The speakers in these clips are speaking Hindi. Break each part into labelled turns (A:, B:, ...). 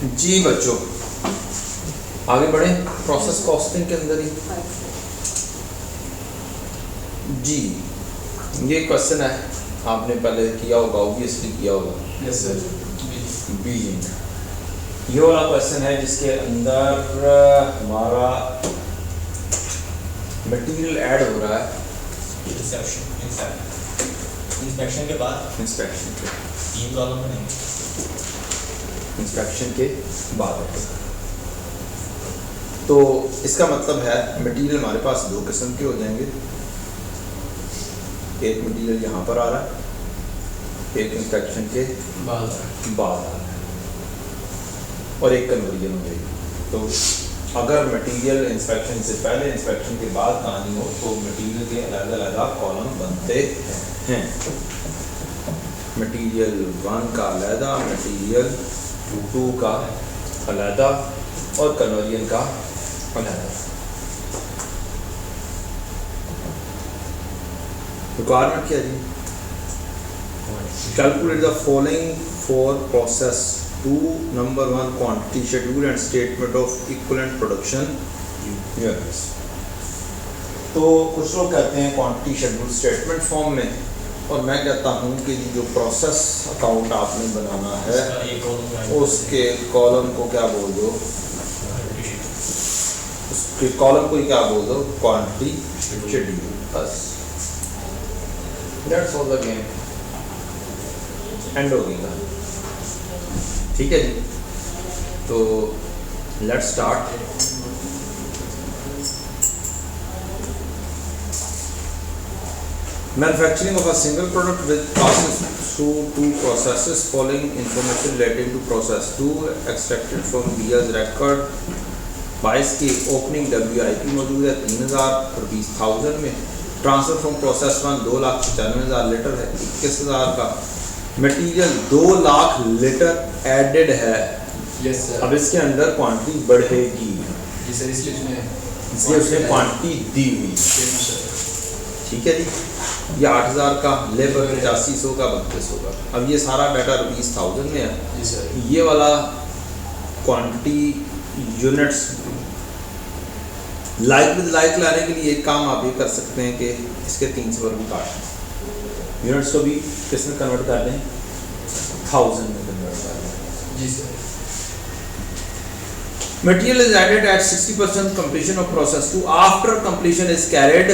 A: जी बच्चों, आगे बढ़े प्रोसेस कॉस्टिंग के अंदर ही। जी, ये क्वेश्चन है, आपने पहले किया होगा, ऑब्वियसली किया होगा।
B: Yes sir.
A: बीजिंग, ये वाला क्वेश्चन है जिसके अंदर हमारा मटेरियल ऐड हो रहा है
B: इंस्पेक्शन के बाद
A: इंस्पेक्शन के
B: 3 कॉलम बनेंगे।
A: इंस्पेक्शन के बाद। तो इसका मतलब है मटेरियल हमारे पास दो किस्म के हो जाएंगे। एक मटेरियल यहाँ पर आ रहा है, एक इंस्पेक्शन के बाद आ रहा है, और एक कन्वर्जन हो जाएगी। तो अगर मटेरियल इंस्पेक्शन से पहले इंस्पेक्शन के बाद आनी हो तो मटेरियल के अलग-अलग कॉलम बनते हैं। मटेरियल 1 का अलग, मटेरियल 2 का अलग और कन्वर्जन का अलग। रिक्वायरमेंट क्या जी? Calculate the following for process 2 number 1 quantity schedule and statement of equivalent production units. तो कुछ लोग कहते हैं क्वांटिटी शेड्यूल स्टेटमेंट फॉर्म में, और मैं कहता हूँ कि जो प्रोसेस अकाउंट आपने बनाना है उसके कॉलम को क्या बोल दो, उसके कॉलम को ही क्या बोल दो, क्वांटिटी शेड्यूल। बस that's all the game, and हो गया। ठीक है जी, तो let's start. Manufacturing of a single product with passes through 2 processes following information relating to process 2 extracted from BIA's record। 22 की ओपनिंग WIP मौजूद है 3,000 रुपीज़ 1000 में। ट्रांसफर फ्रॉम प्रोसेस 1 2,95,000 लीटर है 21,000 का। मटेरियल 2 लाख लीटर एडेड है।
B: Yes sir.
A: अब इसके अंदर क्वांटिटी बढ़ेगी,
B: जी सर,
A: इसलिए उसने क्वांटिटी दी हुई। ठीक है जी, ये 8,000 का, लेबर 8500 का, 3200 का। अब ये सारा डाटा रुपीज़ 1000 में है।
B: जी सर।
A: ये वाला quantity units like with like लाने के लिए एक काम आप ये कर सकते हैं कि इसके 3 से भी काट दें, यूनिट्स को भी किस में कन्वर्ट कर दें, 1000 में कन्वर्ट कर दें।
B: जी sir.
A: Material is added at 60% completion of process 2 after completion is carried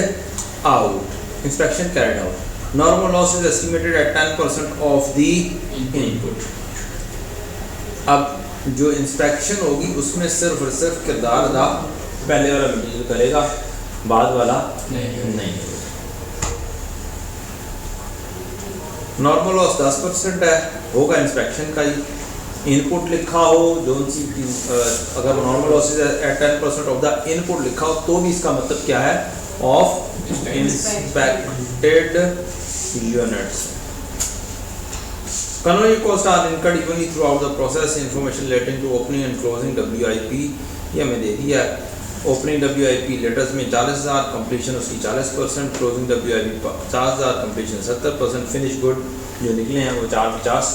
A: out, inspection carried out. Normal loss is estimated at 10% of the input। अब जो इंस्पेक्शन होगी उसमें सिर्फ और सिर्फ किरदार अदा पहले वाला मटेरियल करेगा, बाद वाला नहीं। नॉर्मल लॉस 10% है, होगा इंस्पेक्शन का ही। इनपुट लिखा हो जो सी, अगर normal loss at 10% of the input लिखा हो तो भी इसका मतलब क्या है, of inspected units. Conversion costs are incurred evenly throughout the process। Information relating to opening and closing WIP ये हमें दे दिया है। ओपनिंग WIP लेटर्स में 40,000, कंप्लीशन उसकी 40%, closing WIP 50,000, completion 70%। Finish good जो निकले हैं वो 450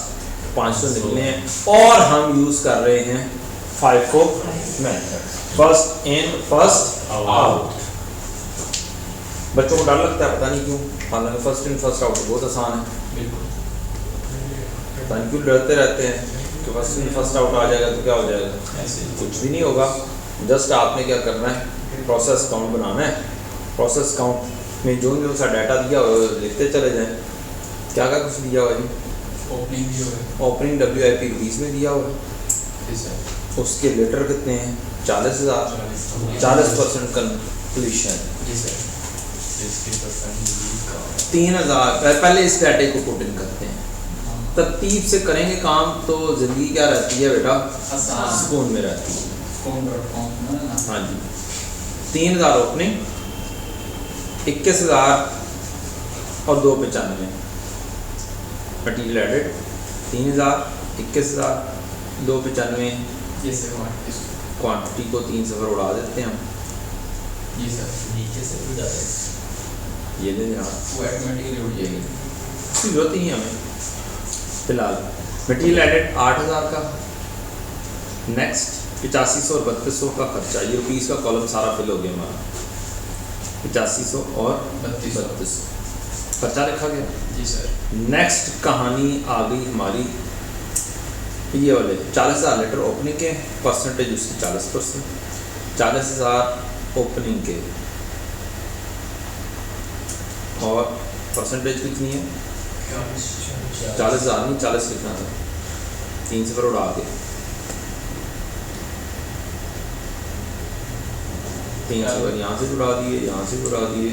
A: 500 निकले हैं, और हम यूज़ कर रहे हैं FIFO method, first in first out. बच्चों को डर लगता है, पता नहीं क्यों, हालांकि फर्स्ट इन फर्स्ट आउट बहुत आसान है।
B: बिल्कुल।
A: पता नहीं क्यों डरते रहते हैं कि फर्स्ट इन फर्स्ट आउट आ जाएगा तो क्या हो जाएगा,
B: ऐसे
A: कुछ भी नहीं होगा। जस्ट आपने क्या करना है, प्रोसेस काउंट बनाना है। प्रोसेस काउंट में जो सा डाटा दिया हुआ है लिखते चले जाएं। क्या क्या कुछ दिया हुआ है जी?
B: ओपनिंग भी होगा।
A: ओपनिंग WIP 20 में दिया हुआ है,
B: जी सर।
A: उसके लीटर कितने हैं, 40,000, 40% कंप्लीशन।
B: जी सर।
A: 3,000। पहले इस डाटे को पुट इन करते हैं, तरतीब से करेंगे काम तो ज़िंदगी क्या रहती है बेटा, सुकून में रहती है। हाँ जी, 3,000 ओपनिंग, 21,000 और 295 मटीरियल एडेड। 3,000, 21,000, 295।
B: जी सर।
A: क्वांटिटी को 3 से उड़ा देते हैं हम।
B: जी सर। नीचे से उड़ जाता है,
A: ये ले यहाँ
B: वो ऑटोमेटिकली उड़ जाएगी,
A: जरूरत ही नहीं हमें। फिलहाल मटीरियल एडेड 8,000 का, नेक्स्ट 8500 और 3200 का खर्चा, ये रुपीज़ का कॉलम सारा फिल हो गया हमारा। 8500 और 3200 खर्चा लिखा गया।
B: जी सर।
A: नेक्स्ट कहानी आ गई हमारी ये वाले 40,000 लीटर ओपनिंग के, परसेंटेज उसकी 40%, 40,000 ओपनिंग के और परसेंटेज कितनी है? 40,000 नहीं 40 लिखना था, 3 से उड़ा के 3 से यहाँ से उड़ा दिए, यहाँ से उड़ा दिए,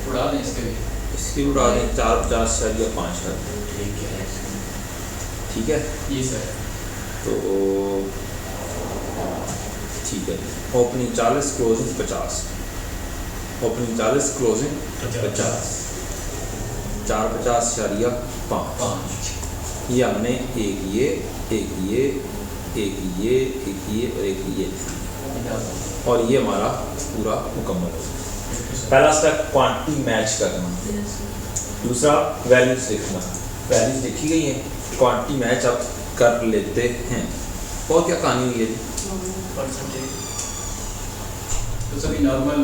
B: उड़ा दें इसके भी,
A: इसकी उड़ा दें 450 या 5 है। ठीक है
B: जी सर।
A: तो ठीक है, ओपनिंग 40 क्लोजिंग 50, ओपनिंग 40 क्लोजिंग 50, 450.5। ये हमने एक ये एक ये एक ये एक ये और एक ये, और ये हमारा पूरा मुकम्मल हो गया। पहला स्टेप क्वांटिटी मैच करना, दूसरा वैल्यूज लिखना, वैल्यूज लिखी गई हैं, क्वांटिटी मैच अब कर लेते हैं। और क्या कहानी हुई है जी?
B: तो सभी नॉर्मल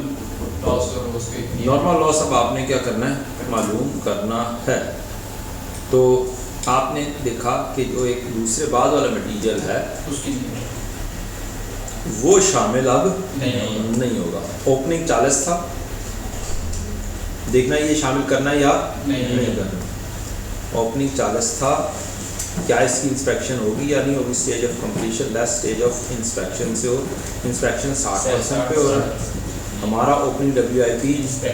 B: लॉस और उसके
A: नॉर्मल लॉस अब आपने क्या करना है, मालूम करना है। तो आपने देखा कि जो एक दूसरे बाद वाला मटेरियल है
B: उसकी
A: वो शामिल अब
B: नहीं
A: नहीं होगा। ओपनिंग 40 था, देखना ये शामिल करना या नहीं करना। ओपनिंग 40 था, क्या इसकी इंस्पेक्शन होगी या नहीं होगी? Stage of completion less stage of inspection से हो, इंस्पेक्शन 60% पे हो रहा है। हमारा ओपनिंग WIP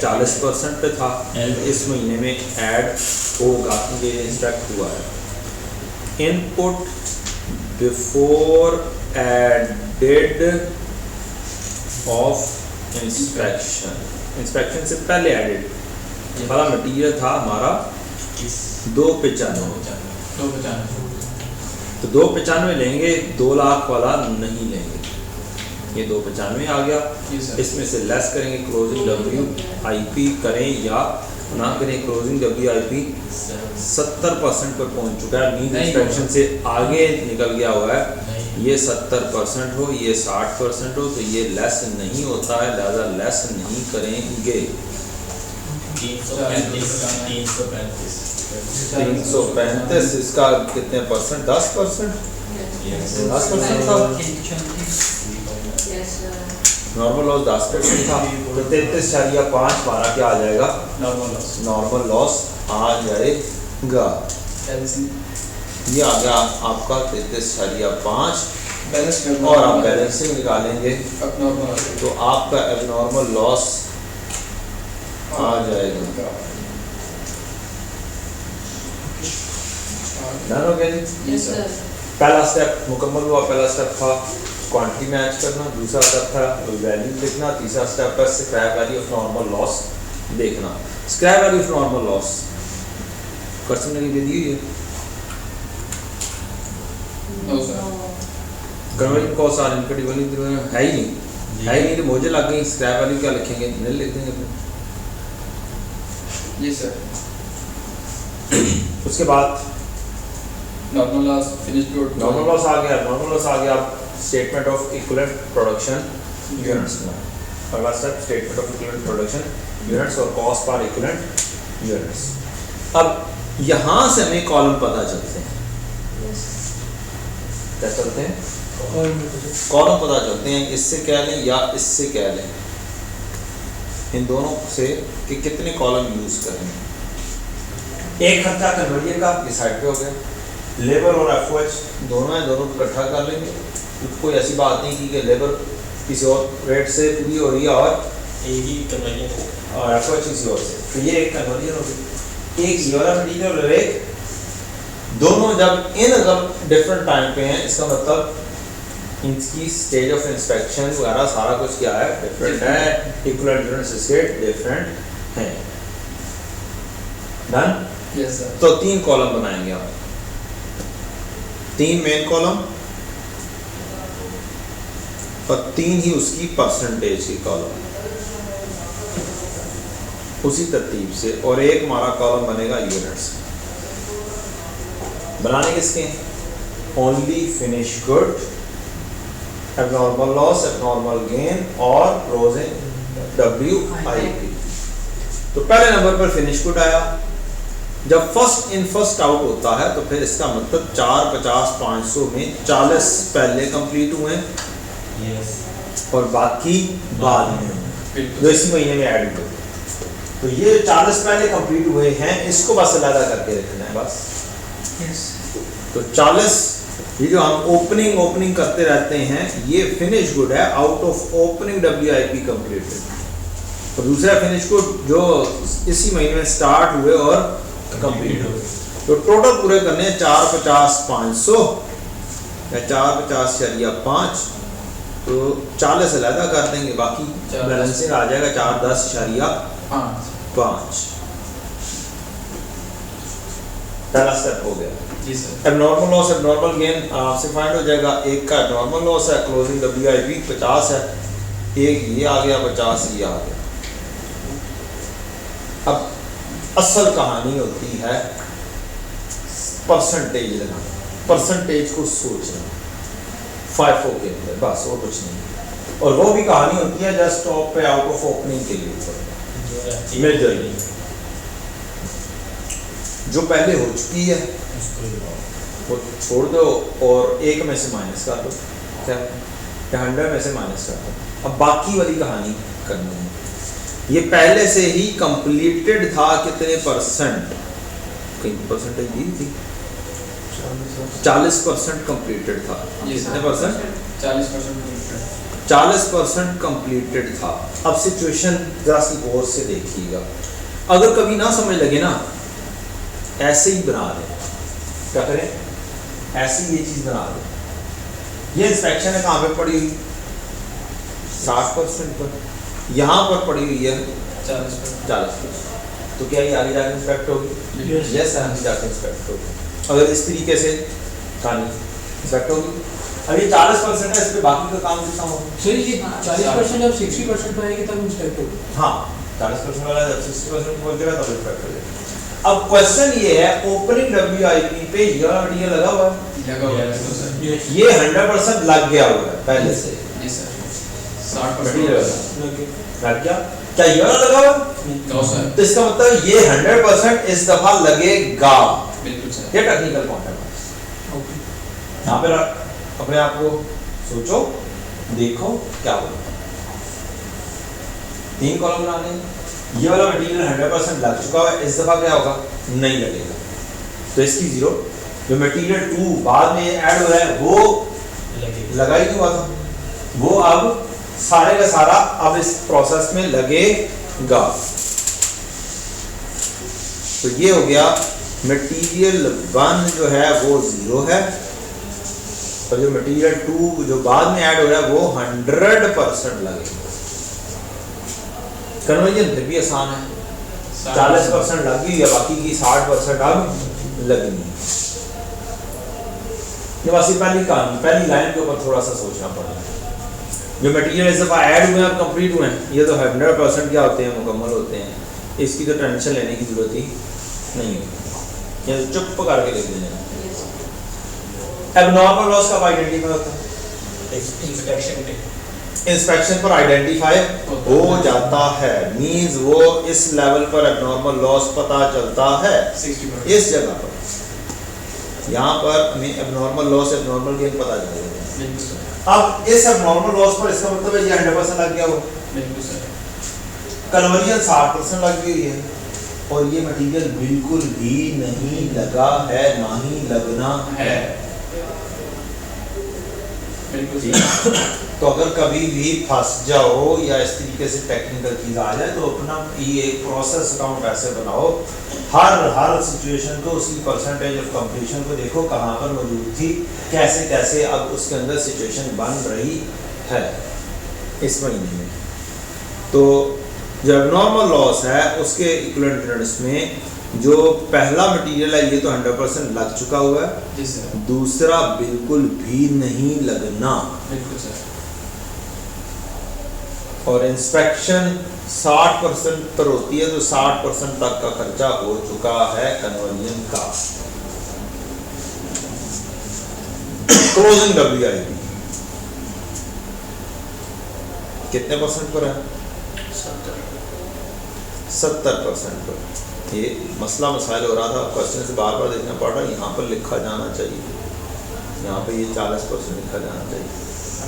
A: 40% पे था, इस महीने में ऐड होगा, ये इंस्पेक्ट हुआ है। Input before added of inspection, inspection से पहले एडेड वाला मटेरियल था हमारा 295, तो 295 लेंगे, 2 लाख वाला नहीं लेंगे, ये 295 आ गया। इसमें से लेस करेंगे, क्लोजिंग WIP करें या ना करें। क्लोजिंग WIP 70% पर पहुंच चुका है, मीन इंस्पेक्शन से आगे निकल गया हुआ है। ये 70% हो, ये 60% हो, तो ये लेस नहीं होता है, लिहाजा लेस नहीं करेंगे। 335 इसका कितने परसेंट? 10%, 10% था। नॉर्मल लॉस 10% था, तो 33.5 हमारा क्या आ जाएगा? नॉर्मल लॉस आ जाएगा। ये आ गया आपका 33.5, और आप बैलेंसिंग निकालेंगे तो आपका एबनॉर्मल लॉस आ जाएगा। डन हो गया जी? पहला स्टेप मुकम्मल हुआ। पहला स्टेप था क्वांटिटी मैच करना, दूसरा स्टेप था वैल्यू लिखना, तीसरा स्टेप है scrap value of normal loss देखना। Scrap value of normal loss question में दे दी है, कन्वर्जन कॉस्ट आर इनपुट है ही नहीं, है ही नहीं, तो मुझे लग गई स्क्रैप वैल्यू क्या लिखेंगे, नहीं लिख देंगे अपने।
B: जी सर।
A: उसके बाद
B: normal loss finished good,
A: normal loss आ गया। नॉर्मल लॉस आ गया, statement of equivalent production units में। अगला step statement of equivalent production units और कॉस्ट पर इक्विवेलेंट यूनिट्स। अब यहाँ से हमें कॉलम पता चलते हैं, क्या चलते हैं? कॉलम पता चलते हैं, इससे कह लें या इससे कह लें, इन दोनों से कि कितने कॉलम यूज करेंगे। एक खर्चा कन्वर्जन का इस साइड पे हो गया, लेबर और FOH दोनों है, दोनों को इकट्ठा कर लेंगे। तो कोई ऐसी बात नहीं की कि लेबर किसी और रेट से पूरी हो रही है और
B: एक ही कन्वर्जन
A: और FOH किसी और से, तो ये एक कन्वर्जन हो गई। एक ये वाला मटीरियल और एक, दोनों जब इन अगर डिफरेंट टाइम पे हैं, इसका मतलब इनकी स्टेज ऑफ इंस्पेक्शन वगैरह सारा कुछ क्या है, डिफरेंट है, इक्विवेलेंट यूनिट्स इसके डिफरेंट हैं। डन?
B: Yes sir.
A: तो 3 कॉलम बनाएंगे आप, 3 मेन कॉलम और 3 ही उसकी परसेंटेज की कॉलम, उसी तरतीब से। और एक हमारा कॉलम बनेगा यूनिट्स, बनाने किसके हैं? Only finish good, abnormal loss, abnormal gain और क्लोजिंग WIP। तो पहले नंबर पर फिनिश गुड आया। जब फर्स्ट इन फर्स्ट आउट होता है तो फिर इसका मतलब 4, 50, 500 में 40 पहले कंप्लीट हुए
B: यस
A: और बाकी बाद में हुए,
B: बिल्कुल
A: जो इसी महीने में ऐड हुए। तो ये 40 पहले कंप्लीट हुए हैं, इसको बस अलग करके रखना है बस। तो 40 ये जो हम ओपनिंग करते रहते हैं ये फिनिश गुड है out of opening WIP completed. और दूसरा फिनिश गुड जो इसी महीने में स्टार्ट हुए और कंप्लीट हुए। तो टोटल पूरे करने हैं 4, 50, 500 या 4, 50.5। तो 40 अलग कर देंगे, बाकी बैलेंसिंग आ जाएगा 4, 10.5। पहला स्टेप हो गया।
B: जी sir.
A: Abnormal loss abnormal gain आपसे फाइंड हो जाएगा। एक का एबनॉर्मल लॉस है, क्लोजिंग WIP 50 है, एक ये आ गया 50, ये आ गया। अब असल कहानी होती है परसेंटेज लेना, परसेंटेज को सोचना FIFO के अंदर, बस और कुछ नहीं। और वो भी कहानी होती है जस्ट टॉप पे आउट ऑफ ओपनिंग के लिए मेजरली जो पहले हो चुकी है वो छोड़ दो और 1 में से माइनस कर दो, क्या 100 में से माइनस कर दो। अब बाकी वाली कहानी करनी है। ये पहले से ही कंप्लीटेड था कितने परसेंट, कहीं परसेंटेज दी थी 40% कंप्लीटेड था। कितने परसेंट? 40% कंप्लीटेड था। अब सिचुएशन जरा सी गौर से देखिएगा, अगर कभी ना समझ लगे ना ऐसे ही बना दें, क्या करें, ऐसी ये चीज बना दें। ये इंस्पेक्शन है कहाँ पे पड़ी हुई? 60% पर, यहाँ पर पड़ी हुई है 40%। तो क्या ये आगे जाके इंस्पेक्ट होगी? यस, आगे जाके इंस्पेक्ट होगी। अगर इस तरीके से कहानी इंस्पेक्ट होगी। अब ये 40% है, इस पे बाकी का काम कितना होगा?
C: सर ये 40% जब 60% पे आएगी तब इंस्पेक्ट होगी।
A: हाँ, 40% वाला जब 60% पहुंचेगा तब इंस्पेक्ट हो जाएगा। अब क्वेश्चन ये है, ओपनिंग WIP पे ये लगा हुआ है, ये 100% लग गया हुआ है पहले से।
B: जी सर। 60%
A: लग गया, क्या ये वाला लगा हुआ है? तो इसका मतलब ये 100% इस दफा लगेगा।
B: बिल्कुल सर।
A: ये टेक्निकल पॉइंट है। यहाँ पे अपने आप को सोचो, देखो क्या होगा। 3 कॉलम बनाने हैं, ये वाला मटेरियल 100% लग चुका है, इस दफा क्या होगा? नहीं लगेगा, तो इसकी 0। जो मटेरियल 2 बाद में ऐड हो रहा है वो लगा ही नहीं हुआ था, वो अब सारे का सारा अब इस प्रोसेस में लगेगा। तो ये हो गया मटेरियल 1 जो है वो 0 है, और जो मटेरियल 2 जो बाद में ऐड हो रहा है वो 100% लगेगा। कन्वर्जन फिर भी आसान है, 40% लगी है, बाकी की 60% अब लगनी है। ये बस पहली कहानी, पहली लाइन के ऊपर थोड़ा सा सोचना पड़ेगा। जो मटेरियल इस दफा ऐड हुए हैं और कंप्लीट हुए हैं, ये तो 100% क्या होते हैं? मुकम्मल होते हैं। इसकी तो टेंशन लेने की जरूरत ही नहीं होती, ये चुप करके लिख देना। एबनॉर्मल लॉस कब आइडेंटिफाई होता है? इंस्पेक्शन पर आइडेंटिफाई हो जाता है, मींस वो इस लेवल पर एबनॉर्मल लॉस पता चलता है
B: 60%।
A: इस जगह पर। यहाँ पर हमें एबनॉर्मल लॉस एबनॉर्मल गेन पता चलेगा। अब इस एबनॉर्मल लॉस पर इसका मतलब है ये 100% लग गया वो।
B: बिल्कुल सर।
A: कन्वर्जन 60% लगी हुई है, और ये मटेरियल बिल्कुल भी नहीं लगा है, ना ही लगना है। तो अगर कभी भी फंस जाओ या इस तरीके से टेक्निकल चीज आ जाए तो अपना ये एक प्रोसेस अकाउंट ऐसे बनाओ, हर सिचुएशन को उसकी परसेंटेज ऑफ कंप्लीशन को देखो कहाँ पर मौजूद थी, कैसे कैसे अब उसके अंदर सिचुएशन बन रही है इस महीने में। तो जो एबनॉर्मल लॉस है उसके इक्विवेलेंट यूनिट्स में जो पहला मटेरियल है ये तो 100% लग चुका हुआ है,
B: जी सर।
A: दूसरा बिल्कुल भी नहीं लगना।
B: बिल्कुल सर।
A: और इंस्पेक्शन 60% पर होती है, तो 60% तक का खर्चा हो चुका है कन्वर्जन का। क्लोजिंग WIP कितने परसेंट पर है? 70% पर। ये मसला मसाइल हो रहा था, क्वेश्चन से बार बार देखना पड़ रहा है, यहाँ पर लिखा जाना चाहिए, यहाँ पे ये 40% लिखा जाना चाहिए।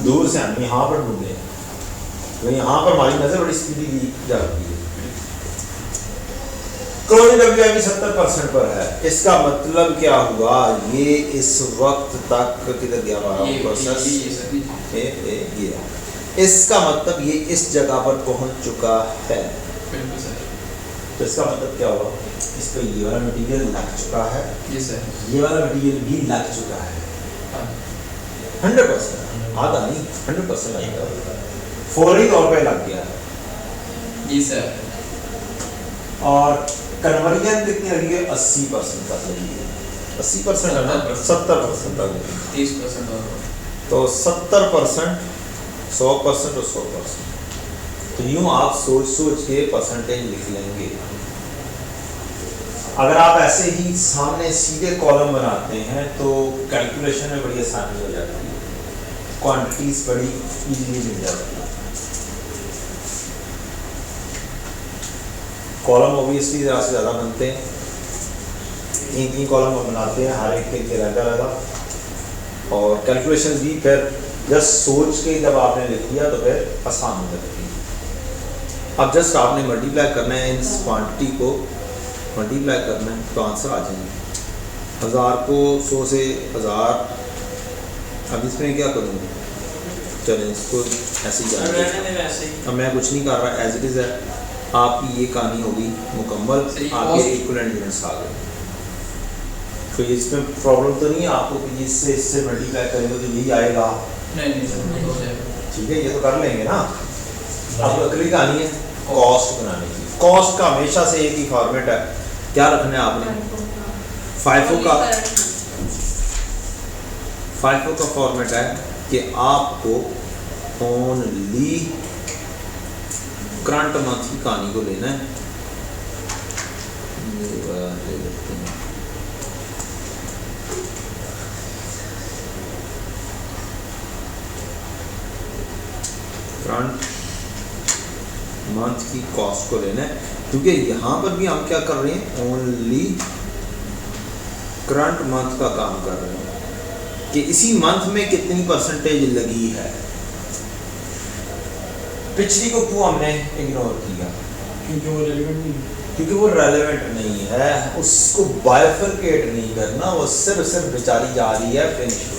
A: दूर से हम यहाँ पर ढूंढे तो यहाँ पर हमारी नजर बड़ी स्पीडी जाती है। क्लोजिंग WIP 70% पर है, इसका मतलब क्या हुआ? ये इस वक्त तक किधर गया हमारा प्रोसेस? ये इसका मतलब ये इस जगह पर पहुंच चुका है। तो इसका मतलब क्या हुआ? इस पर ये वाला मटेरियल लग चुका है, ये वाला मटेरियल भी लग चुका है 100%, आधा नहीं 100% लग गया, फौरी तौर पे लग गया
B: जी सर।
A: और कन्वर्जन कितनी लगी है? 80% तक लगी है। 80% है ना, 70% तक लगी,
B: 30% और
A: तो 70%, 100% और 100%। तो यूं आप सोच सोच के परसेंटेज लिख लेंगे। अगर आप ऐसे ही सामने सीधे कॉलम बनाते हैं तो कैलकुलेशन में बड़ी आसानी हो जाती है, क्वांटिटीज बड़ी इजीली मिल जाती है। कॉलम ऑब्वियसली ज़्यादा से ज़्यादा बनते हैं, 3-3 कॉलम हम बनाते हैं, हर एक के अलग, और कैलकुलेशन भी फिर जस्ट सोच के जब आपने लिख दिया तो फिर आसान हो जाती है। अब जस्ट आपने मल्टीप्लाई करना है, इस क्वांटिटी को मल्टीप्लाई करना है तो आंसर आ जाएंगे। 1000 को 100 से 1000। अब इसमें क्या करूँगा? चलें इसको ऐसे ही जाने, अब मैं कुछ नहीं कर रहा, एज इट इज़ है। आपकी ये कहानी होगी मुकम्मल, आपके इक्विवेलेंट यूनिट्स आ गए। तो इसमें प्रॉब्लम तो नहीं है आपको कि इससे मल्टीप्लाई करेंगे तो यही आएगा?
B: नहीं सर,
A: ठीक है, ये तो कर लेंगे ना। अब अगली कहानी है कॉस्ट बनाने की। कॉस्ट का हमेशा से एक ही फॉर्मेट है, क्या रखना है आपने? FIFO का फॉर्मेट है कि आपको ओनली करंट मंथ की कहानी को लेना है। ले लेते हैं, करंट मंथ की कॉस्ट को लेना है, क्योंकि यहाँ पर भी हम क्या कर रहे हैं? ओनली करंट मंथ का काम कर रहे हैं कि इसी मंथ में कितनी परसेंटेज लगी है। पिछली को क्यों हमने इग्नोर किया?
C: क्योंकि वो रेलेवेंट नहीं है।
A: क्योंकि वो रेलेवेंट नहीं है, उसको बाइफरकेट नहीं करना, वो सिर्फ बेचारी जा रही है फिनिश को।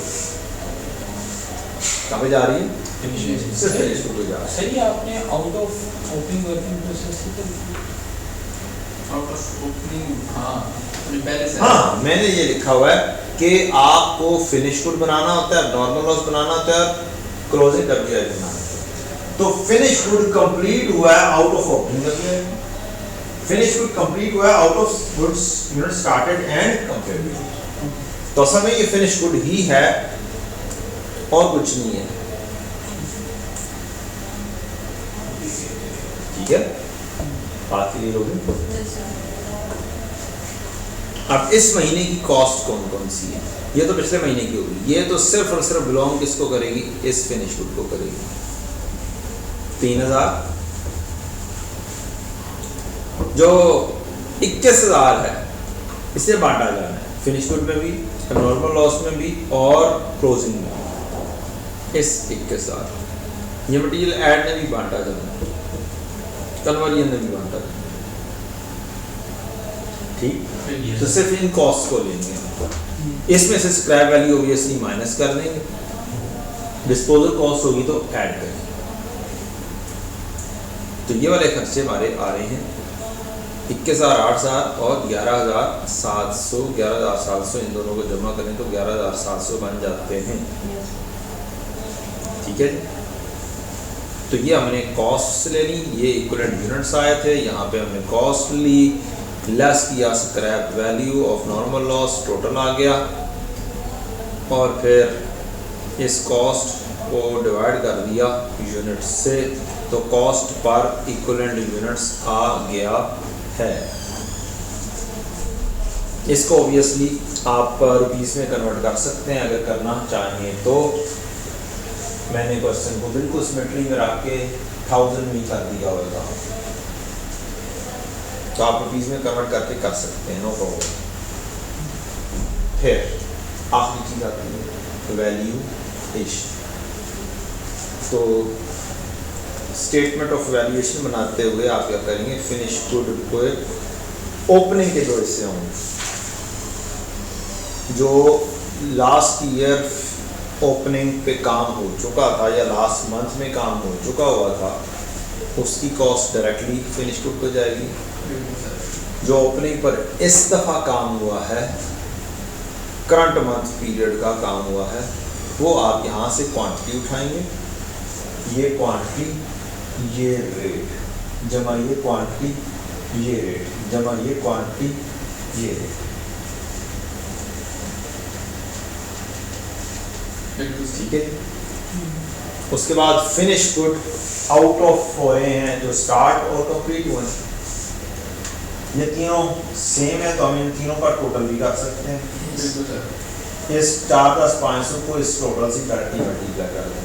A: कहाँ पे जा रही है? सिर्फ फिनिश को जा रही है।
C: सही, आपने out of opening working process से
B: आउट ऑफ ओपनिंग, हाँ पहले से,
A: हाँ मैंने ये लिखा हुआ है कि आपको फिनिश गुड बनाना होता है, नॉर्मल लॉस बनाना होता है, क्लोजिंग WIP बनाना होता है। तो फिनिश गुड कंप्लीट हुआ है out of opening WIP, finish good complete हुआ है out of goods unit started and completed. तो असल में ये फिनिश गुड ही है और कुछ नहीं है। ठीक है, बात क्लियर हो गई। अब इस महीने की कॉस्ट कौन कौन सी है? ये तो पिछले महीने की होगी, ये तो सिर्फ और सिर्फ बिलोंग किसको करेगी? इस फिनिश गुड को करेगी। 3000 जो 21000 है इसे बांटा जाना है, फिनिश गुड में भी, नॉर्मल लॉस में भी और क्लोजिंग में। इस 21000 ये मटेरियल ऐड में भी बांटा जाना है, कन्वर्जन में भी बांटा जाना है। ठीक, तो सिर्फ इन कॉस्ट को लेंगे, इसमें से स्क्रैप वैल्यू ऑब्वियसली माइनस कर देंगे, डिस्पोजल कॉस्ट होगी तो ऐड करेंगे। तो ये वाले खर्चे हमारे आ रहे हैं 21,000, 8,000 और 11,700। 11,700 इन दोनों को जमा करें तो 11,700 बन जाते हैं। ठीक है, तो ये हमने कॉस्ट ले ली, ये इक्विवेलेंट यूनिट्स आए थे, यहाँ पे हमने कॉस्ट ली, लेस किया scrap value of normal loss, total आ गया, और फिर इस कॉस्ट को डिवाइड कर दिया यूनिट्स से, तो कॉस्ट पर इक्विवेलेंट यूनिट्स आ गया है। इसको ऑब्वियसली आप रुपीस में कन्वर्ट कर सकते हैं अगर करना चाहिए तो। मैंने क्वेश्चन को बिल्कुल सिमेट्री में रख के 1000 में कर दिया होगा, तो आप रुपीस में कन्वर्ट करके कर सकते हैं, नो प्रॉब्लम। फिर आखिरी चीज आती है वैल्यूएशन। तो स्टेटमेंट ऑफ वैल्यूएशन बनाते हुए आप क्या करेंगे, फिनिश गुड को ओपनिंग के जो हिस्से होंगे, जो लास्ट ईयर ओपनिंग पे काम हो चुका था या लास्ट मंथ में काम हो चुका हुआ था, उसकी कॉस्ट डायरेक्टली फिनिश गुड को जाएगी। जो ओपनिंग पर इस दफ़ा काम हुआ है, करंट मंथ पीरियड का काम हुआ है, वो आप यहाँ से क्वांटिटी उठाएंगे, ये क्वांटिटी ये रेट जमा ये क्वांटिटी ये रेट जमा ये क्वांटिटी ये रेट, ठीक है। उसके बाद फिनिश गुड आउट ऑफ हो रहे हैं जो स्टार्ट और कंप्लीट हुए हैं, ये तीनों सेम है तो हम इन तीनों का टोटल भी कर सकते हैं। इस 4 10 500 को इस टोटल से डायरेक्टली मल्टीप्लाई कर दें,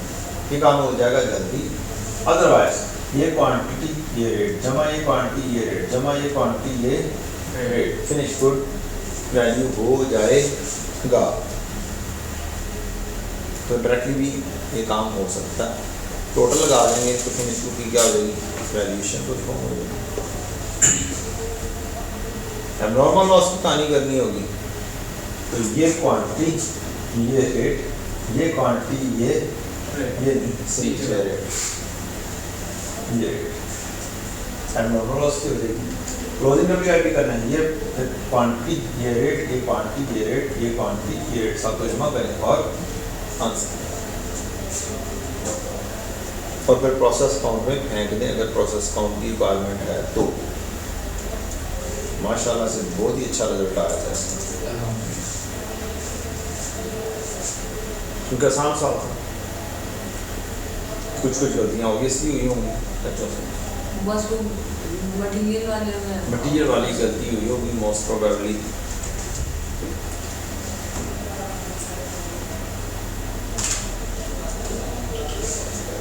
A: ये काम हो जाएगा जल्दी। अदरवाइज ये क्वांटिटी ये रेट जमा ये क्वांटिटी ये रेट जमा ये क्वांटिटी ये रेट, फिनिश गुड वैल्यू हो जाएगा। तो डायरेक्टली भी ये काम हो सकता है, टोटल लगा देंगे तो फिनिश गुड की क्या हो जाएगी, वैल्यूएशन परफॉर्म हो जाएगी। अब नॉर्मल लॉस की कहानी करनी होगी, तो ये क्वांटिटी ये रेट ये क्वांटिटी ये रेट ये रेट नॉर्मल लॉस की हो जाएगी। क्लोजिंग डब्ल्यूआईपी करना है, ये क्वांटिटी ये रेट ये क्वांटिटी ये रेट ये क्वांटिटी ये रेट सबको जमा करें और आंसर, और फिर प्रोसेस काउंट में फेंक दें अगर प्रोसेस काउंट की रिक्वायरमेंट है तो। माशाल्लाह से बहुत ही अच्छा रिजल्ट आया था इसमें, क्योंकि आसान सा था। कुछ गलतियाँ ऑब्वियसली हुई होंगी बच्चों से,
D: बस वो
A: मटीरियल वाली गलती हुई होगी most probably.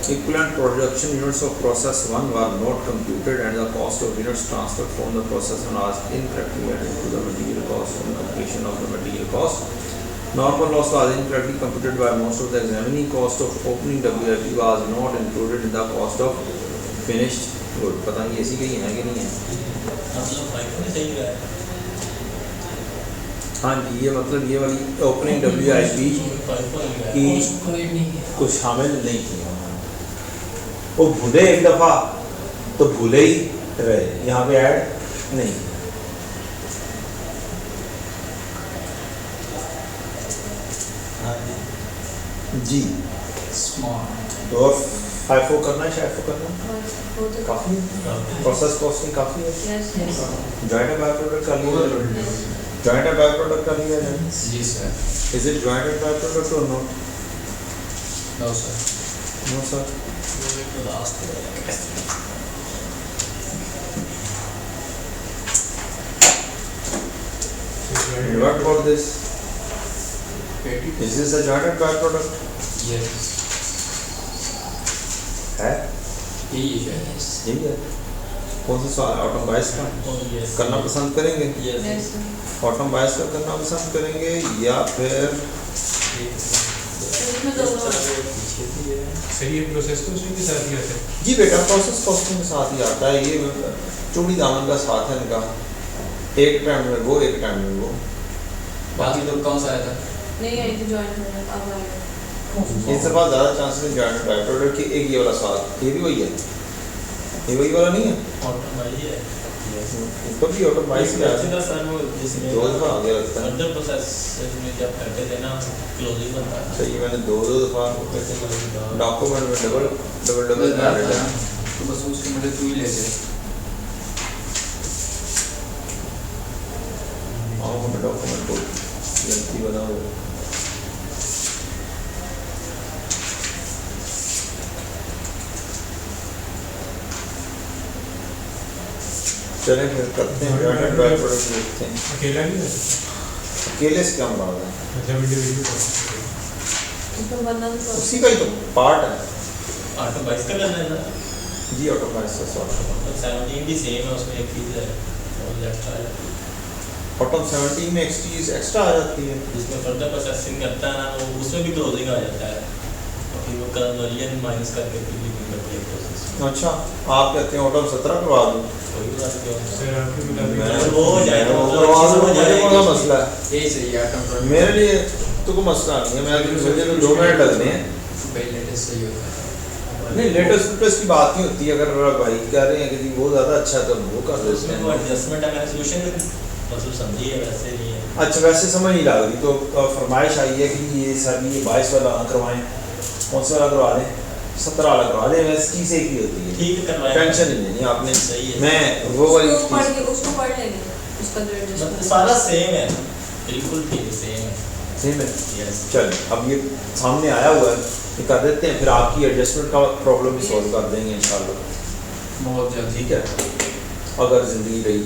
A: Equivalent production units of process 1 were not computed and the cost of units transferred from the process 1 was incorrectly added to the material cost on completion of the material cost. Normal loss was incorrectly computed by most of the examining cost of opening WIP was not included in the cost of finished good. पता नहीं ऐसी कहीं है कि नहीं है?
B: मतलब फाइव में सही है।
A: हाँ जी, ये मतलब ये वाली ओपनिंग WIP की कुछ शामिल नहीं किया, वो भूले एक दफ़ा तो भूले ही रहे, यहाँ पे ऐड नहीं। जी तो और 5 करना है, शायद करना है काफ़ी है, प्रोसेस कॉस्टिंग काफ़ी है। जॉइंट बाय प्रोडक्ट कर लिया, जॉइंट बाय प्रोडक्ट कर लिया जाए।
B: जी sir.
A: Is it joint by product और not?
B: No sir.
A: No sir. What about this? Is this a jointed byproduct?
B: Yes.
A: है?
B: यही है।
A: यही है। कौन सा सवाल? ऑटम बायस का
B: Yes.
A: करना पसंद करेंगे?
B: Yes.
A: ऑटम बायस का करना पसंद करेंगे या फिर
C: सर ये प्रोसेस तो उसी के साथ ही आता है।
A: जी बेटा, प्रोसेस कॉस्टिंग के साथ ही आता है। ये चूड़ी दामन का साथ है इनका, एक टाइम में वो एक टाइम में वो।
B: बाकी तो कौन सा आया था?
D: नहीं आई थी जॉइन करना अब आएगा।
A: इस दफा ज़्यादा चांसेस जॉइंट बाय प्रोडक्ट की। एक ये वाला साथ, ये भी वही है, ये वही वाला नहीं है,
B: ऑटो वाली है।
A: ऊपर भी ऑटो बाइस का है।
B: सीधा सर वो जिसमें
A: दो दफा आ गया लगता है।
B: अंडर प्रोसेस में जब करते थे ना क्लोजिंग बनता था।
A: सही, मैंने दो दफा डॉक्यूमेंट में डबल
C: तो बस उसके मतलब तू ही ले ले।
A: डॉक्यूमेंट को गलती बनाओ। चलें फिर करते हैं, जॉइंट बाय प्रोडक्ट देखते हैं।
C: अकेला नहीं है।
A: केले से क्या मुराद है?
C: मतलब इंडिविजुअल
D: इसमें बनना भी तो
A: उसी का ही तो पार्ट है
B: 8 22 का करना है ना
A: जी, ऑटोमाइज का सॉफ्ट
B: 17 भी सेम है, उसमें एक चीज़ है और एक्स्ट्रा है
A: ऑटो 17 में एक चीज़ एक्स्ट्रा आ जाती है।
B: जिसमें फर्दर प्रोसेसिंग करता है ना, वो उसमें भी क्लोजिंग आ जाता है और फिर वो कन्वर्जन माइनस करके फिर लिखिंग करती है प्रोसेस।
A: अच्छा, आप कहते हैं ऑटो 17 करवा दूँ?
B: कोई बात क्यों
C: सर आपके मुताबिक
A: मैं-
B: वो हो जाएगा,
A: वो
B: मतलब
A: करवा
B: अच्छी
A: दूँ,
B: समझ
A: मुझे कौन सा
B: आएगी।
A: मसला है?
E: यही सही है आइटम
A: मेरे लिए तो कोई मसला नहीं है, मैं तो सोचे तो 2 मिनट लगने हैं।
E: भाई लेटेस्ट सही होता है
A: नहीं, लेटेस्ट की बात नहीं होती, अगर भाई कह रहे हैं कि जी वो ज़्यादा अच्छा है तो वो कर
B: तो
A: देते
B: उसमें वो
A: हैं।
B: एडजस्टमेंट है, मैंने सोल्यूशन मतलब समझी है, वैसे नहीं है।
A: अच्छा, वैसे समझ नहीं लग रही, तो फरमाइश आई है कि ये सर ये 22 वाला ना करवाएं, कौन सा वाला करवा दें? 17 वाला करवा दें, वैसे चीज़ एक ही होती है,
B: ठीक है, करवाएं।
A: टेंशन नहीं लेनी आपने।
B: सही है।
A: मैं वो वाली
D: उसको पढ़
A: चीज़
D: के उसको पढ़ लेंगे उसका जो
B: मतलब
D: एडजस्टमेंट
B: सारा सेम है, बिल्कुल ठीक सेम है।
A: सेम है।
B: यस
A: चल, अब ये सामने आया हुआ है, ये कर देते हैं, फिर आपकी एडजस्टमेंट का प्रॉब्लम भी सॉल्व कर देंगे इंशाल्लाह।
E: बहुत जल्दी
A: ठीक है, अगर ज़िंदगी रही।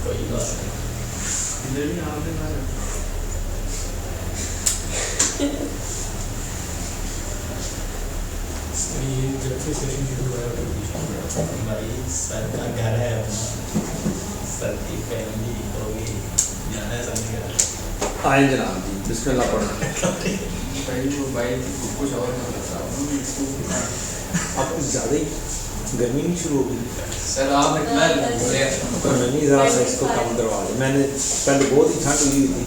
B: कोई बात नहीं।
C: ये जब से सेशन शुरू हुआ है
B: भाई सर का घर है अपना, सर की फैमिली होगी, जाना है सर के घर।
A: आए जनाब जी, बिस्मिल्लाह पढ़ना।
E: भाई वो भाई कुछ और कर रहा
A: अब ज़्यादा ही गर्मी नहीं शुरू हो गई?
E: सर आप इतना बोले
A: नहीं, ज़रा सा इसको कम करवा दें। मैंने पहले बहुत ही ठंड हुई थी,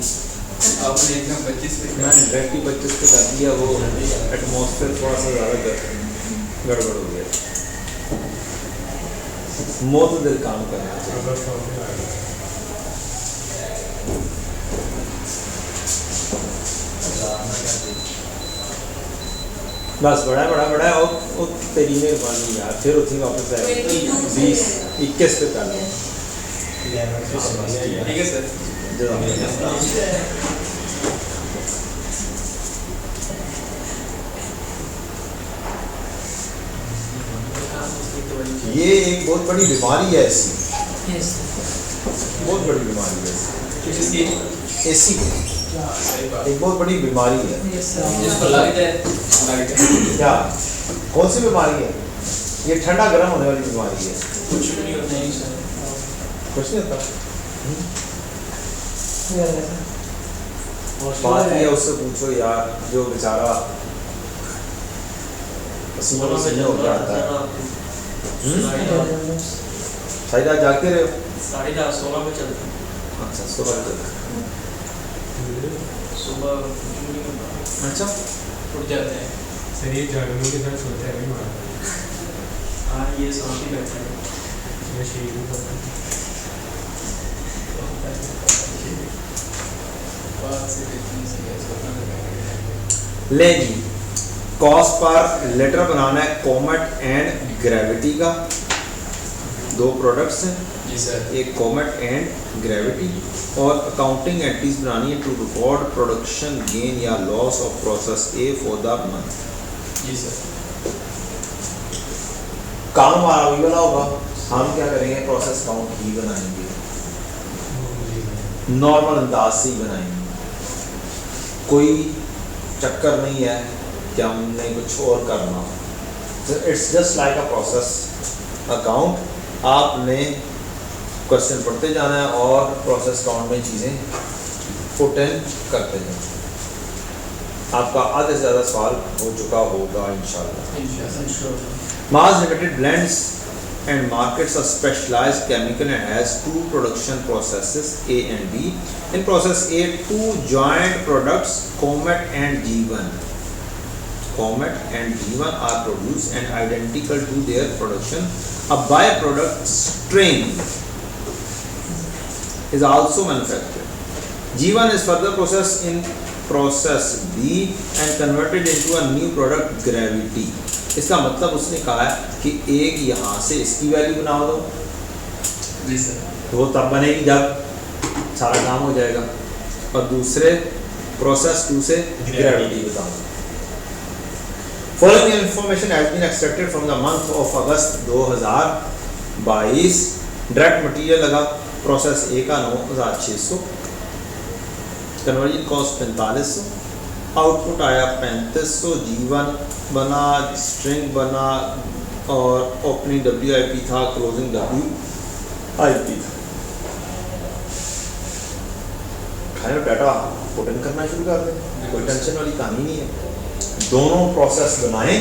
E: आपने एकदम 25 पे
A: मैंने डायरेक्टली 25 पे कर दिया, वो एटमॉस्फेयर थोड़ा सा ज़्यादा गड़बड़ हो गया। मौत दिल काम करना चाहिए।
C: अगर शॉप में आ गया
A: बस बड़ा है और तेरी मेहरबानी यार, फिर उसी वापस आए 20 21 पे कर लें।
E: ठीक है सर
A: ये एक बहुत बड़ी बीमारी है ऐसी, बहुत बड़ी बीमारी है
E: किसकी
A: ऐसी
E: सही बात
A: एक बहुत बड़ी बीमारी है।
E: जिसको लग जाए
A: क्या, कौन सी बीमारी है? ये ठंडा गर्म होने वाली बीमारी है।
E: कुछ भी नहीं होता है सर
A: कुछ नहीं होता। बात ये है, उससे पूछो यार, जो बेचारा पसीना पसीना हो जाता है। शायद आज जागते रहे हो?
B: 16:30 16 पे चलता है।
A: अच्छा, सुबह तक।
B: सुबह
A: अच्छा,
E: उठ जाते हैं
C: सर ये जानवरों के साथ सोता है नहीं मारा
B: हाँ, ये साथ ही बैठा है।
C: मैं शेर भी करता हूँ
E: बात से इतनी सी है सोचना लगा
A: ले जी, कॉस पर लेटर बनाना है कॉमेट एंड ग्रेविटी का। 2 प्रोडक्ट्स हैं,
E: जी सर
A: एक कॉमेट एंड ग्रेविटी, और अकाउंटिंग एंट्रीज बनानी है टू रिकॉर्ड प्रोडक्शन गेन या loss of process A for the month.
E: जी सर
A: काम हमारा भी बना होगा, हम क्या करेंगे, प्रोसेस काउंट ही बनाएंगे, नॉर्मल अंदाज से ही बनाएंगे। कोई चक्कर नहीं है कि हमने कुछ और करना, it's just like a process account. आपने क्वेश्चन पढ़ते जाना है और प्रोसेस काउंट में चीज़ें पुट इन करते जाना। आपका आधे से ज़्यादा सवाल हो चुका होगा इंशाल्लाह।
E: इंशाल्लाह
A: Mars Limited blends and markets a specialized chemical and has 2 production processes A and B. In process A, 2 joint products Comet and G1. Comet and G1 are produced and identical to their production. A byproduct string is also manufactured. G1 is further processed in process B and converted into a new product gravity. इसका मतलब उसने कहा है कि एक यहाँ से इसकी वैल्यू बना दो,
E: जी सर
A: तो वो तब बनेगी जब सारा काम हो जाएगा, और दूसरे प्रोसेस 2 से ग्रेविटी बताओ। Following information has been extracted from the month of August 2022। Direct material लगा प्रोसेस ए का 9600, कन्वर्जन कॉस्ट 4500, आउटपुट आया 3500, G1 बना, स्ट्रिंग बना और ओपनिंग WIP था, क्लोजिंग WIP था। खाने डाटा पुट इन करना शुरू कर दें, कोई टेंशन वाली कहानी नहीं है। दोनों प्रोसेस बनाएं,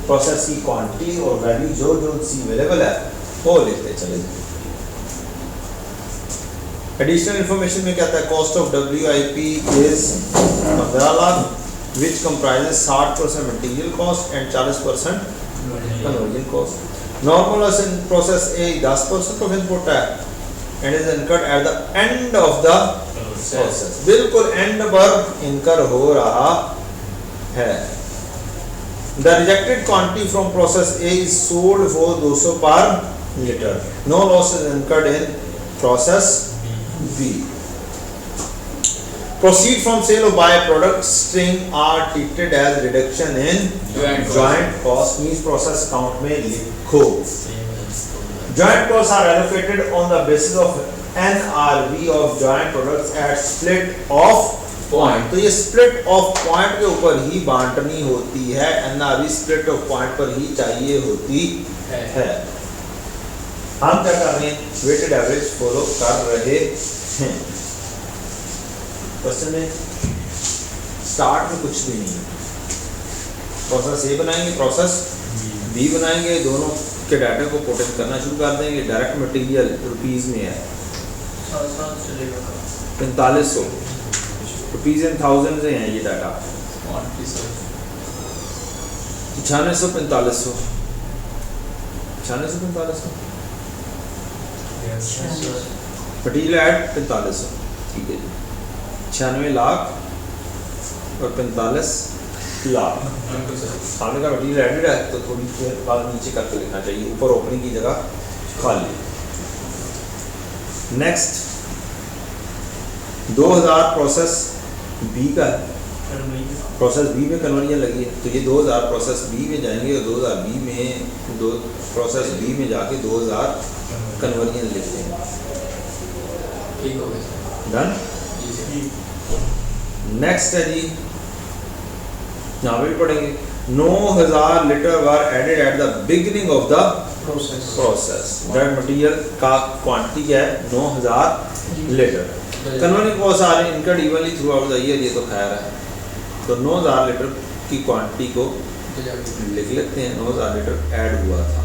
A: प्रोसेस की क्वांटिटी और वैल्यू जो जो सी अवेलेबल है वो लिखते चले जाएं। एडिशनल इंफॉर्मेशन में क्या आता है, cost of WIP is 15 lakh which comprises 60% material cost and 40% conversion cost. Normal process A 10% of input है and is incurred at the end of the process. बिल्कुल end पर incur हो रहा है। The rejected quantity from process A is sold for 200 per liter. No loss is incurred in process B. Proceed from sale of byproduct string are treated as reduction in joint cost. Means process count में लिखो। Joint costs are allocated on the basis of NRV of joint products at split of point. तो ये split of point के ऊपर ही बांटनी होती है, NRV split of point पर ही चाहिए होती है। हम क्या कर रहे हैं, वेटेड एवरेज फॉलो कर रहे हैं। क्वेश्चन में स्टार्ट में कुछ भी नहीं है, प्रोसेस ए बनाएंगे, प्रोसेस बी बनाएंगे, दोनों के डाटा को पुट इन करना शुरू कर देंगे। डायरेक्ट मटेरियल रुपीस में है 4500 रुपीज इन थाउजेंड से हैं ये डाटा। 9600 4500 मटीरियल ऐड 4500, ठीक है जी। 96 लाख और 45 लाख सामने का मटीरियल एडेड है, तो थोड़ी देर बाद नीचे करके लिखना चाहिए, ऊपर ओपनिंग की जगह खाली। नेक्स्ट 2000 प्रोसेस बी का है, प्रोसेस बी में कन्वर्जन लगी है, तो ये 2000 प्रोसेस बी में जाएंगे और 2000 बी में प्रोसेस बी में जाके 2000 कन्वर्जन लिखते हैं।
E: ठीक हो गया
A: डन। नेक्स्ट है जी, यहाँ पे भी पढ़ेंगे 9000 litre were added at the beginning of the process. That material का क्वांटिटी क्या है, 9000 लीटर। कन्वर्जन कॉस्ट आ रही incurred evenly throughout the year, ये तो खैर है। तो 9000 लीटर की क्वांटिटी को लिख लेते हैं, 9000 लीटर ऐड हुआ था,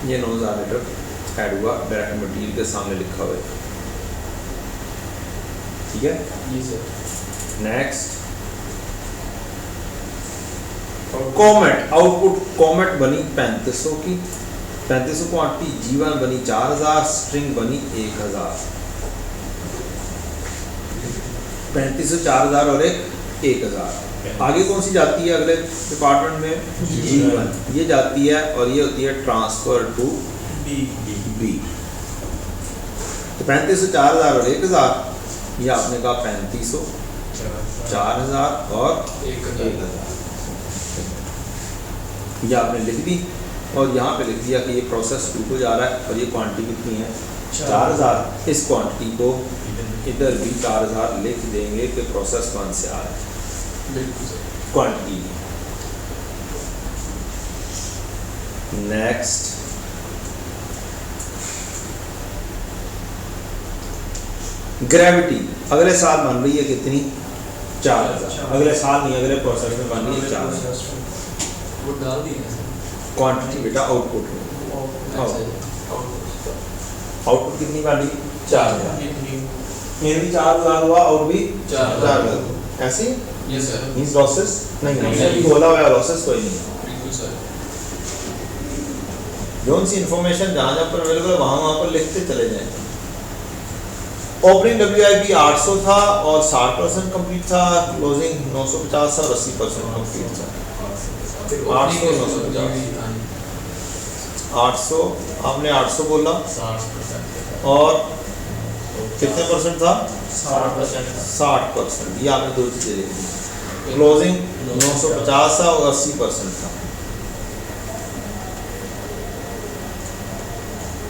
A: ये 9000 लीटर ऐड हुआ, डायरेक्ट मटेरियल के सामने लिखा हुआ है, ठीक है
E: जी sir.
A: Next comet output, comet बनी 3500 की, 3500 क्वांटिटी, G1 बनी 4000, स्ट्रिंग बनी 1000। 3500 4000 और एक 1000। आगे कौन सी जाती है अगले डिपार्टमेंट में, G1 ये जाती है और ये होती है ट्रांसफर टू B। तो 3500 4000 और 1000, ये आपने कहा 3500 4000 और 1000, ये आपने लिख दी और यहाँ पे लिख दिया कि ये प्रोसेस 2 को जा रहा है और ये क्वांटिटी कितनी है 4000। इस क्वांटिटी को इधर भी 4000 लिख देंगे कि प्रोसेस 1 से आ रहा है क्वांटिटी। नेक्स्ट ग्रेविटी अगले साल बन रही है कितनी, 4000। अगले साल नहीं, अगले प्रोसेस में बन रही है 4000।
E: वो डाल दिए
A: क्वांटिटी बेटा आउटपुट में, आउटपुट कितनी वाली 4000, मेन भी 4000 हुआ और भी 4000 ऐसे।
E: Yes sir.
A: मींस लॉसेस नहीं बोला हुआ, लॉसेस कोई नहीं।
E: बिल्कुल सर।
A: जोन सी इंफॉर्मेशन जहाँ जहाँ पर अवेलेबल है वहाँ पर लिखते चले जाएं। ओपनिंग WIP 800 था और 60% कंप्लीट था, क्लोजिंग 950 था और 80% कंप्लीट था। 800 आपने 800 बोला और कितने परसेंट था 60%। ये आपने दो चीजें लिख दी, क्लोजिंग 950 था और 80% था।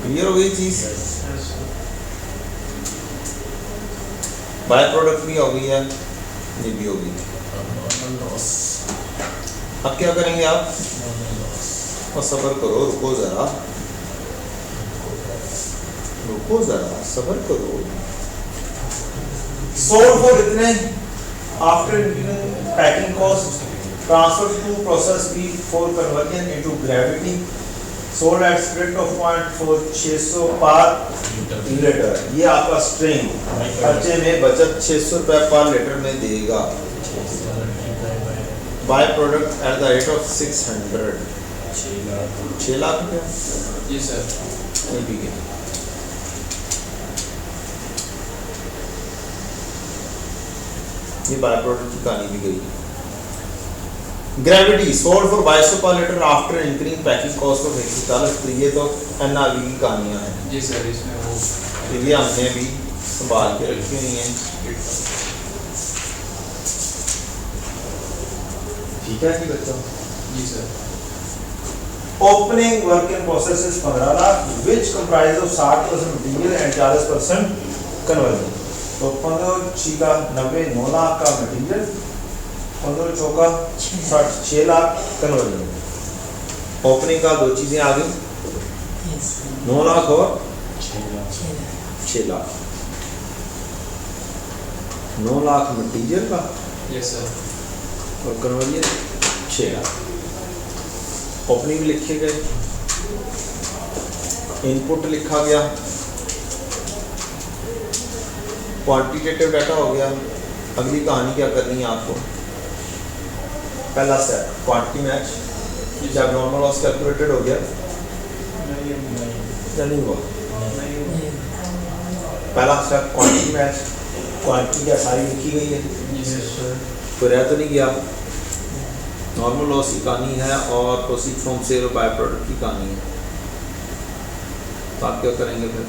A: क्लियर हो गई चीज। बाय प्रोडक्ट भी हो गई है, ये भी हो गई।
B: नॉर्मल लॉस,
A: अब क्या करेंगे आप?
B: नॉर्मल लॉस,
A: और सब्र करो, रुको ज़रा, रुको ज़रा, सब्र करो। सोल्ड फॉर इतने after packing cost transfer to process B for conversion into gravity sold at split off 0.4600 पर लीटर। ये आपका स्ट्रिंग खर्चे में बचत 600 रुपये पर लीटर में देगा। By product at the rate of 600, 6 lakh रुपया।
E: जी सर।
A: ये भी गया। ये बाय प्रोडक्ट की कहानी भी गई। ग्रेविटी सोल्ड फॉर 2200 पर litre after increasing packing cost of 140। तो ये तो एनआरवी की कहानियां हैं।
E: जी सर, इसमें वो
A: तो ये हमने भी संभाल के रखी हुई हैं। ठीक है कि बच्चों?
E: जी sir.
A: Opening work in process is 15 lakh which comprise of 60% material and 40% conversion. तो 15 का 90, 9 लाख का मटेरियल, 15 चौका 60, 6 लाख कन्वर्जन। ओपनिंग का दो चीजें आ गई, 9 लाख और 6 लाख। 9 लाख मटेरियल का
E: यस सर।
A: और कन्वर्जन 6 लाख। ओपनिंग भी लिखे गए, इनपुट लिखा गया, क्वांटिटेटिव डाटा हो गया। अगली कहानी क्या करनी है आपको? पहला स्टेप क्वांटिटी मैच, जब नॉर्मल लॉस कैलकुलेटेड हो गया या नहीं हुआ? पहला स्टेप क्वांटिटी मैच, क्वांटिटी क्या सारी लिखी गई है, कोई रह तो नहीं गया। नॉर्मल लॉस की कहानी है और proceed from sale by product की कहानी है। तो आप क्या करेंगे फिर?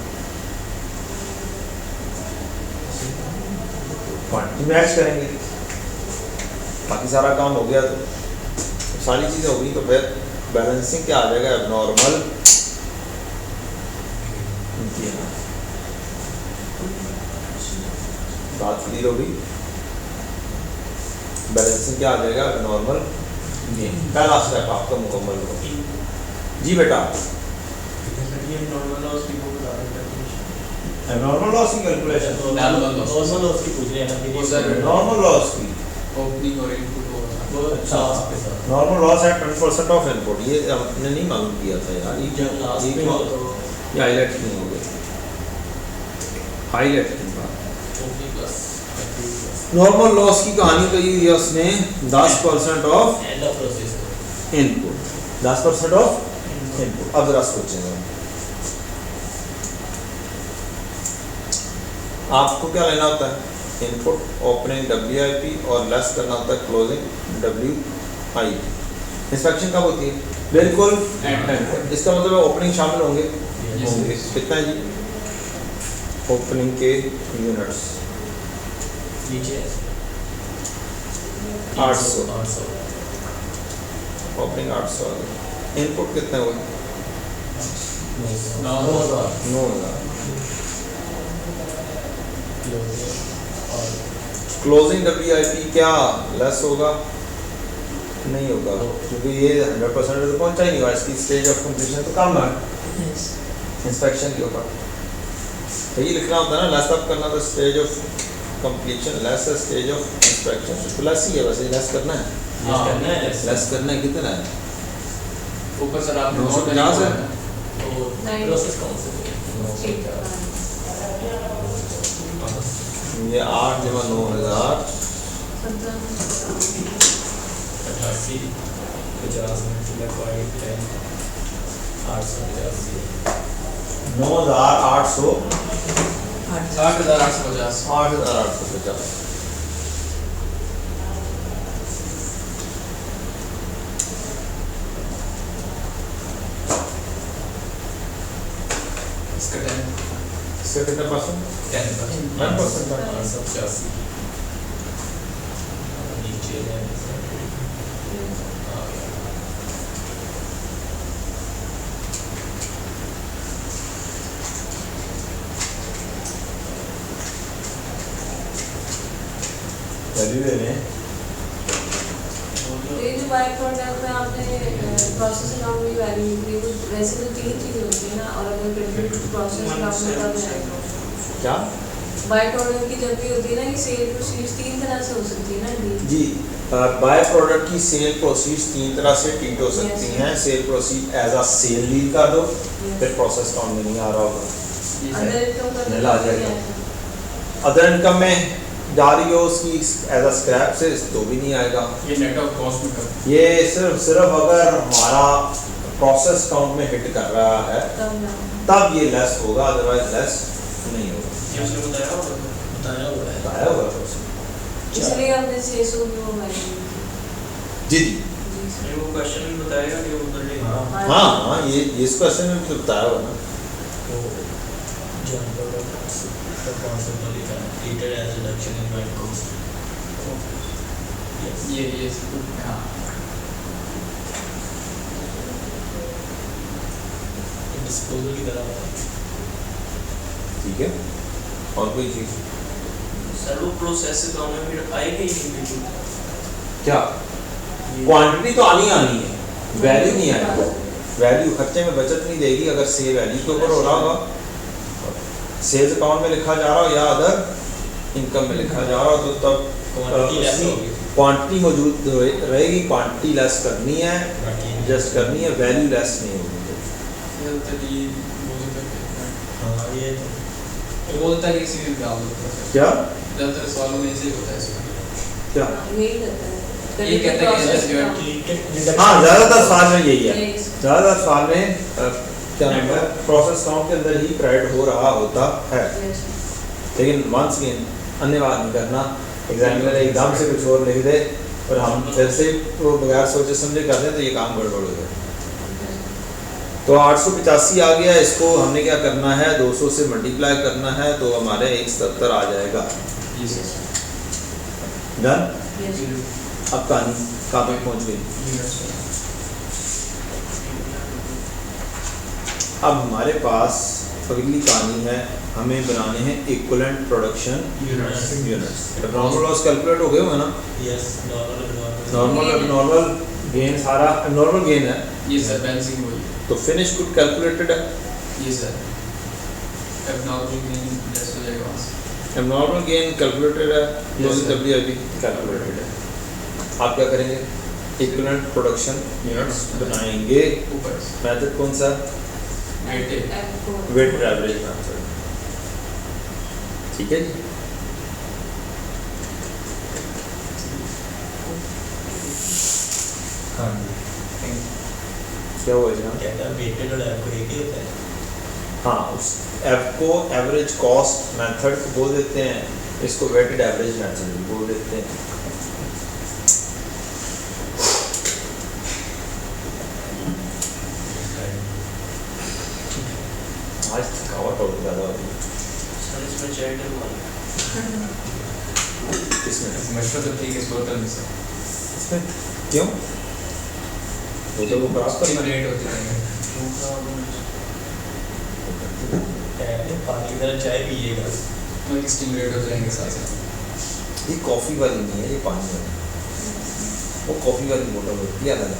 A: क्वांटिटी मैच करेंगे। बाकी सारा काम हो गया, तो सारी चीज़ें हो गई, तो फिर बैलेंसिंग क्या आ जाएगा? एबनॉर्मल। बात क्लियर हो गई? बैलेंसिंग क्या आ जाएगा? Abnormal gain. पहला स्टेप आपका मुकम्मल हो। जी बेटा, एबनॉर्मल लॉस की कैलकुलेशन,
B: नॉर्मल लॉस की पूछ रहे हैं ना कि
E: वो सर
A: नॉर्मल लॉस की।
E: ओपनिंग और इनपुट होगा।
B: वो अच्छा आपके साथ
A: नॉर्मल लॉस है 20% ऑफ इनपुट। ये आपने नहीं मालूम किया था यार,
B: जब लास्ट में हो तो
A: ये हाईलाइट नहीं हो गया, हाईलाइट की बात।
B: ओके प्लस
A: नॉर्मल लॉस की कहानी तो ये दिया उसने 10% of
B: end of process
A: input, 10% of input. अब जरा सोचेंगे आपको क्या लेना होता है? इनपुट ओपनिंग WIP और लेस करना होता है क्लोजिंग WIP। इंस्पेक्शन कब होती है? बिल्कुल इसका मतलब है ओपनिंग शामिल होंगे। कितना है जी ओपनिंग के यूनिट्स?
B: नीचे
A: 800
B: 800
A: ओपनिंग 800 आ गई। इनपुट कितने हुए?
B: 9000
A: 9,000। क्लोजिंग WIP क्या लेस होगा? नहीं होगा, क्योंकि ये 100% तो पहुंचा ही नहीं हुआ, इसकी स्टेज ऑफ कंप्लीशन तो कम है इंस्पेक्शन के ऊपर। तो ये लिखना होता है ना, लेस अप करना तो stage of completion less stage of inspection. तो लेस ही है, वैसे लेस करना है, लेस करना है। कितना है?
E: ऊपर सर आप
A: 950 है।
B: प्रोसेस कौन से
A: ये 8 जमा 9,000
B: 88 50 850
A: 9,800
E: 8,850
A: 8,850।
E: इसका 10
A: इससे कितना परसेंट?
B: 10% 885 नीचे है
A: वैल्यू दे रहे हैं।
D: ये जो बाय प्रोडक्ट में आपने प्रोसेस अकाउंट की वैल्यू दी, वो वैसे तो तीन चीज़ होती है ना, और अगर क्रेडिट प्रोसेस अकाउंट में तब आएगा।
A: क्या
D: बाय प्रोडक्ट की जब भी होती है ना कि सेल प्रोसीड्स तीन तरह से हो सकती है ना डील।
A: जी, बाय प्रोडक्ट की सेल प्रोसीड्स तीन तरह से ट्रीट हो सकती हैं। Sale proceed as a sale deal कर दो, फिर प्रोसेस अकाउंट में नहीं आ रहा होगा,
D: अदर इनकम का
A: नीला आ जाएगा। अदर इनकम में जा रही हो उसकी एज अ स्क्रैप से, तो भी नहीं आएगा।
E: ये नेट ऑफ कॉस्ट में कर
A: ये सिर्फ अगर हमारा प्रोसेस अकाउंट में हिट कर रहा है तब ये लेस होगा, अदरवाइज लेस नहीं होगा।
B: ये उसने बताया हुआ है।
A: बताया होगा उसने।
D: इसलिए हमने 600 की वो वैल्यू
A: जी जी
B: ये वो क्वेश्चन में बताएगा कि वो कर लेगा।
A: हाँ हाँ, ये इस क्वेश्चन में भी तो बताया होगा ना।
B: तो जॉन प्रोडक्ट का कॉन्सेप्ट लिखा है, treated as reduction in by cost.
E: ये हाँ
B: डिस्पोजल की तरह होता है।
A: ठीक है, और कोई चीज़
B: सर वो प्रोसेस अकाउंट में फिर आएगी ही नहीं बिल्कुल।
A: क्या? क्वांटिटी तो आनी है, वैल्यू नहीं आएगा। वैल्यू खर्चे में बचत नहीं देगी अगर सेल वैल्यू के ऊपर हो रहा होगा, सेल्स अकाउंट में लिखा जा रहा हो या अदर इनकम में लिखा जा रहा हो, तो तब
B: क्वांटिटी लेस होगी।
A: क्वांटिटी मौजूद रहेगी। क्वांटिटी लेस करनी है,
B: बाकी
A: एडजस्ट करनी है, वैल्यू लेस नहीं होगी।
B: हाँ ये
E: वो बोलता है कि इसी में डाल दो प्रोसेस।
A: क्या
E: ज़्यादातर सवालों में ऐसे ही होता है इसमें।
A: क्या?
D: यही रहता है।
E: ये कहते हैं कि
D: Process
E: जो है
D: account।
B: ट्रीटेड
A: हाँ, ज़्यादातर सवाल में यही है।
D: यही।
A: ज़्यादातर सवाल में क्या नाम है, प्रोसेस अकाउंट के अंदर ही क्रेडिट हो रहा होता है।
D: Yes.
A: लेकिन वंस अगेन अन्यवाद नहीं करना। एग्जामिनर एकदम से कुछ और लिख दे और हम फिर से वो बगैर सोचे समझे कर दें तो ये काम गड़बड़ हो जाए। तो 885 आ गया, इसको हमने क्या करना है, 200 से मल्टीप्लाई करना है, तो हमारे 170 आ जाएगा।
E: ये सर
A: डन।
D: Yes.
A: अब कहानी कहाँ तक पहुँच गई? अब हमारे पास अगली कहानी है, हमें बनाने हैं equivalent production units. Normal loss calculate हो गए होंगे ना?
B: यस, नॉर्मल
A: नॉर्मल गेन सारा नॉर्मल गेन है,
E: ये सर बैलेंसिंग वही है।
A: तो फिनिश गुड कैलकुलेटेड है।
E: ये सर एबनॉर्मल गेन लेस हो जाएगा वहाँ से।
A: नॉर्मल गेन कैलकुलेटेड है,
E: Yes, sir.
A: WIP कैलकुलेटेड है। आप क्या करेंगे? इक्विवेलेंट प्रोडक्शन यूनिट्स बनाएंगे।
E: ऊपर से
A: मेथड कौन सा?
E: Weighted
D: F4.
A: Weighted average method. ठीक है जी।
B: हाँ जी।
A: क्या हुआ इसमें?
B: कहता है वेटेड और एफ एक ही होता है।
A: हाँ, उस एफ को एवरेज कॉस्ट मेथड बोल देते हैं, इसको वेटेड एवरेज मेथड बोल देते हैं। आज थकावट और ज़्यादा हो रही है।
B: सर इसमें चैट है हमारा।
A: इसमें
E: मशरूम तो ठीक है, स्टोर कर दे सर।
A: इसमें क्यों? वो तो वो खराब कर
E: इसमें रेट होती है।
B: पानी की तरह चाय पिएगा।
E: तो स्टीम रेट हो जाएंगे साथ साथ।
A: ये कॉफ़ी वाली नहीं है, ये पानी वाली। वो कॉफ़ी वाली बोतल होती है अलग,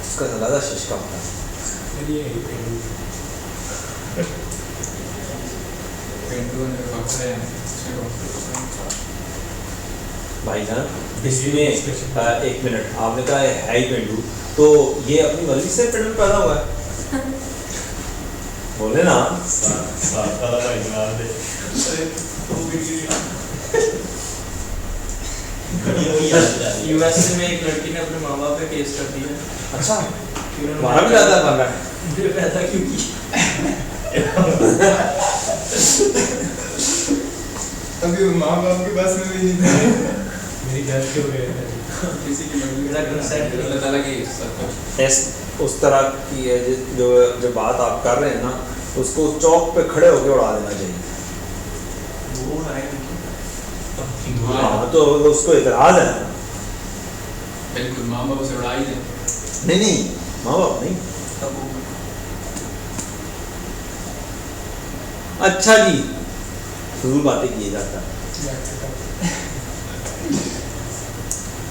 A: उसका ज़्यादा शिशका होता है।
E: पेंटू ने पकड़ा है इसमें
A: भाईजान इसमें एक मिनट, आपने कहा है ही पेंडू, तो ये अपनी मर्जी से पेंडू पैदा हुआ है? बोले ना।
B: साथ वाला भाई जवाब दे। यूएसए में एक लड़की ने अपने माँ बाप पे केस कर दिया।
A: अच्छा, हमारा भी ज़्यादा बन रहा है।
B: पैदा क्यों की?
E: अभी माँ बाप के पास में भी नहीं था।
C: मेरी गलत क्यों गए?
E: किसी की मर्जी
B: मेरा consent नहीं।
E: अल्लाह ताला की सब कुछ।
A: उस तरह की है जो बात आप कर रहे हैं ना, उसको चौक पे खड़े होकर उड़ा देना चाहिए।
B: वो है
A: हाँ, तो उसको इतराज है ना।
E: बिल्कुल माँ बाप से उड़ाई दे।
A: नहीं, माँ बाप नहीं। अच्छा जी, फजूल बातें किए जाता है।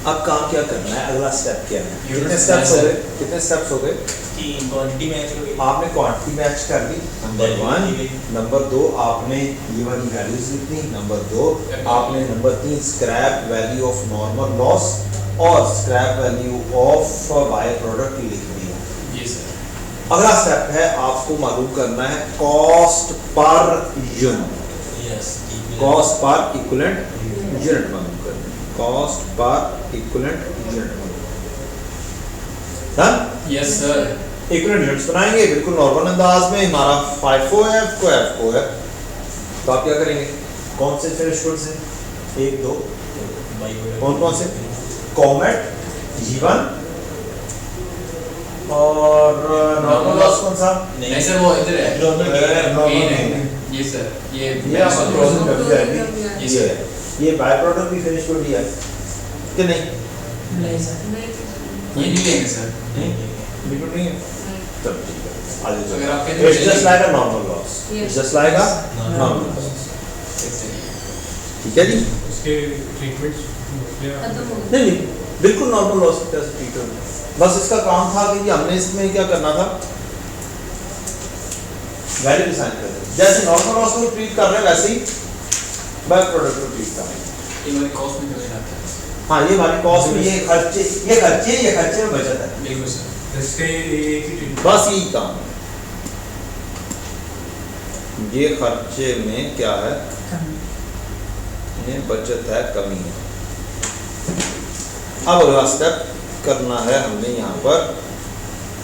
A: अब काम क्या करना है, अगला स्टेप क्या है,
E: Unit
A: कितने स्टेप्स हो
E: sir.
A: गए, कितने स्टेप्स हो गए?
B: कि क्वांटिटी मैच हो गई।
A: आपने क्वांटिटी मैच कर ली, नंबर वन। नंबर दो, आपने ये वाली वैल्यूज लिखनी। नंबर दो, आपने नंबर तीन scrap value of normal loss और scrap value of by product लिख दिया।
E: जी सर।
A: अगला स्टेप है आपको मालूम करना है cost per unit,
B: yes
A: cost पर इक्विवेलेंट यूनिट मालूम करना है, कॉस्ट पर इक्विवेलेंट यूनिट मालूम।
E: Yes sir.
A: इक्विवेलेंट यूनिट्स बनाएंगे बिल्कुल नॉर्मल अंदाज में। हमारा FIFO है, FIFO है, तो आप क्या करेंगे, कौन से फिनिश गुड्स हैं, एक दो, कौन कौन से, कॉमेट, जीवन और नॉर्मल लॉस कौन सा,
E: नहीं सर वो इधर है।
B: Normal gain है,
E: Gain है। ये सर ये
A: ये आपका क्लोजिंग WIP,
E: जी
A: ये
E: सर।
A: है, ये बाय प्रोडक्ट भी फिनिश गुड ही है कि नहीं,
C: नहीं सर।
E: ये नहीं लेंगे सर।
A: बिल्कुल नहीं है। चलो ठीक है, आगे
E: तो अगर आप कहते
A: चलो,
E: हैं
A: it's just like a normal loss, it's just like a normal loss, ठीक है जी।
C: उसके ट्रीटमेंट्स
D: खत्म हो गया।
A: नहीं नहीं, बिल्कुल नॉर्मल लॉस की तरह से ट्रीट होना। बस इसका काम था कि हमने इसमें क्या करना था, वैल्यू डिसाइन कर दी। जैसे नॉर्मल लॉस को ट्रीट कर रहे हैं वैसे ही बाय प्रोडक्ट को ट्रीट कर रहे हैं।
E: ये हमारे कॉस्ट में कितना आता है?
A: हाँ, ये हमारी कॉस्ट में, ये खर्चे में बचत है,
E: बिल्कुल सर।
C: इसके एक ही ट्रीटमेंट
A: बस यही काम है। ये खर्चे में क्या है, ये बचत है, कमी है। अब अगला स्टेप करना है हमने यहाँ पर,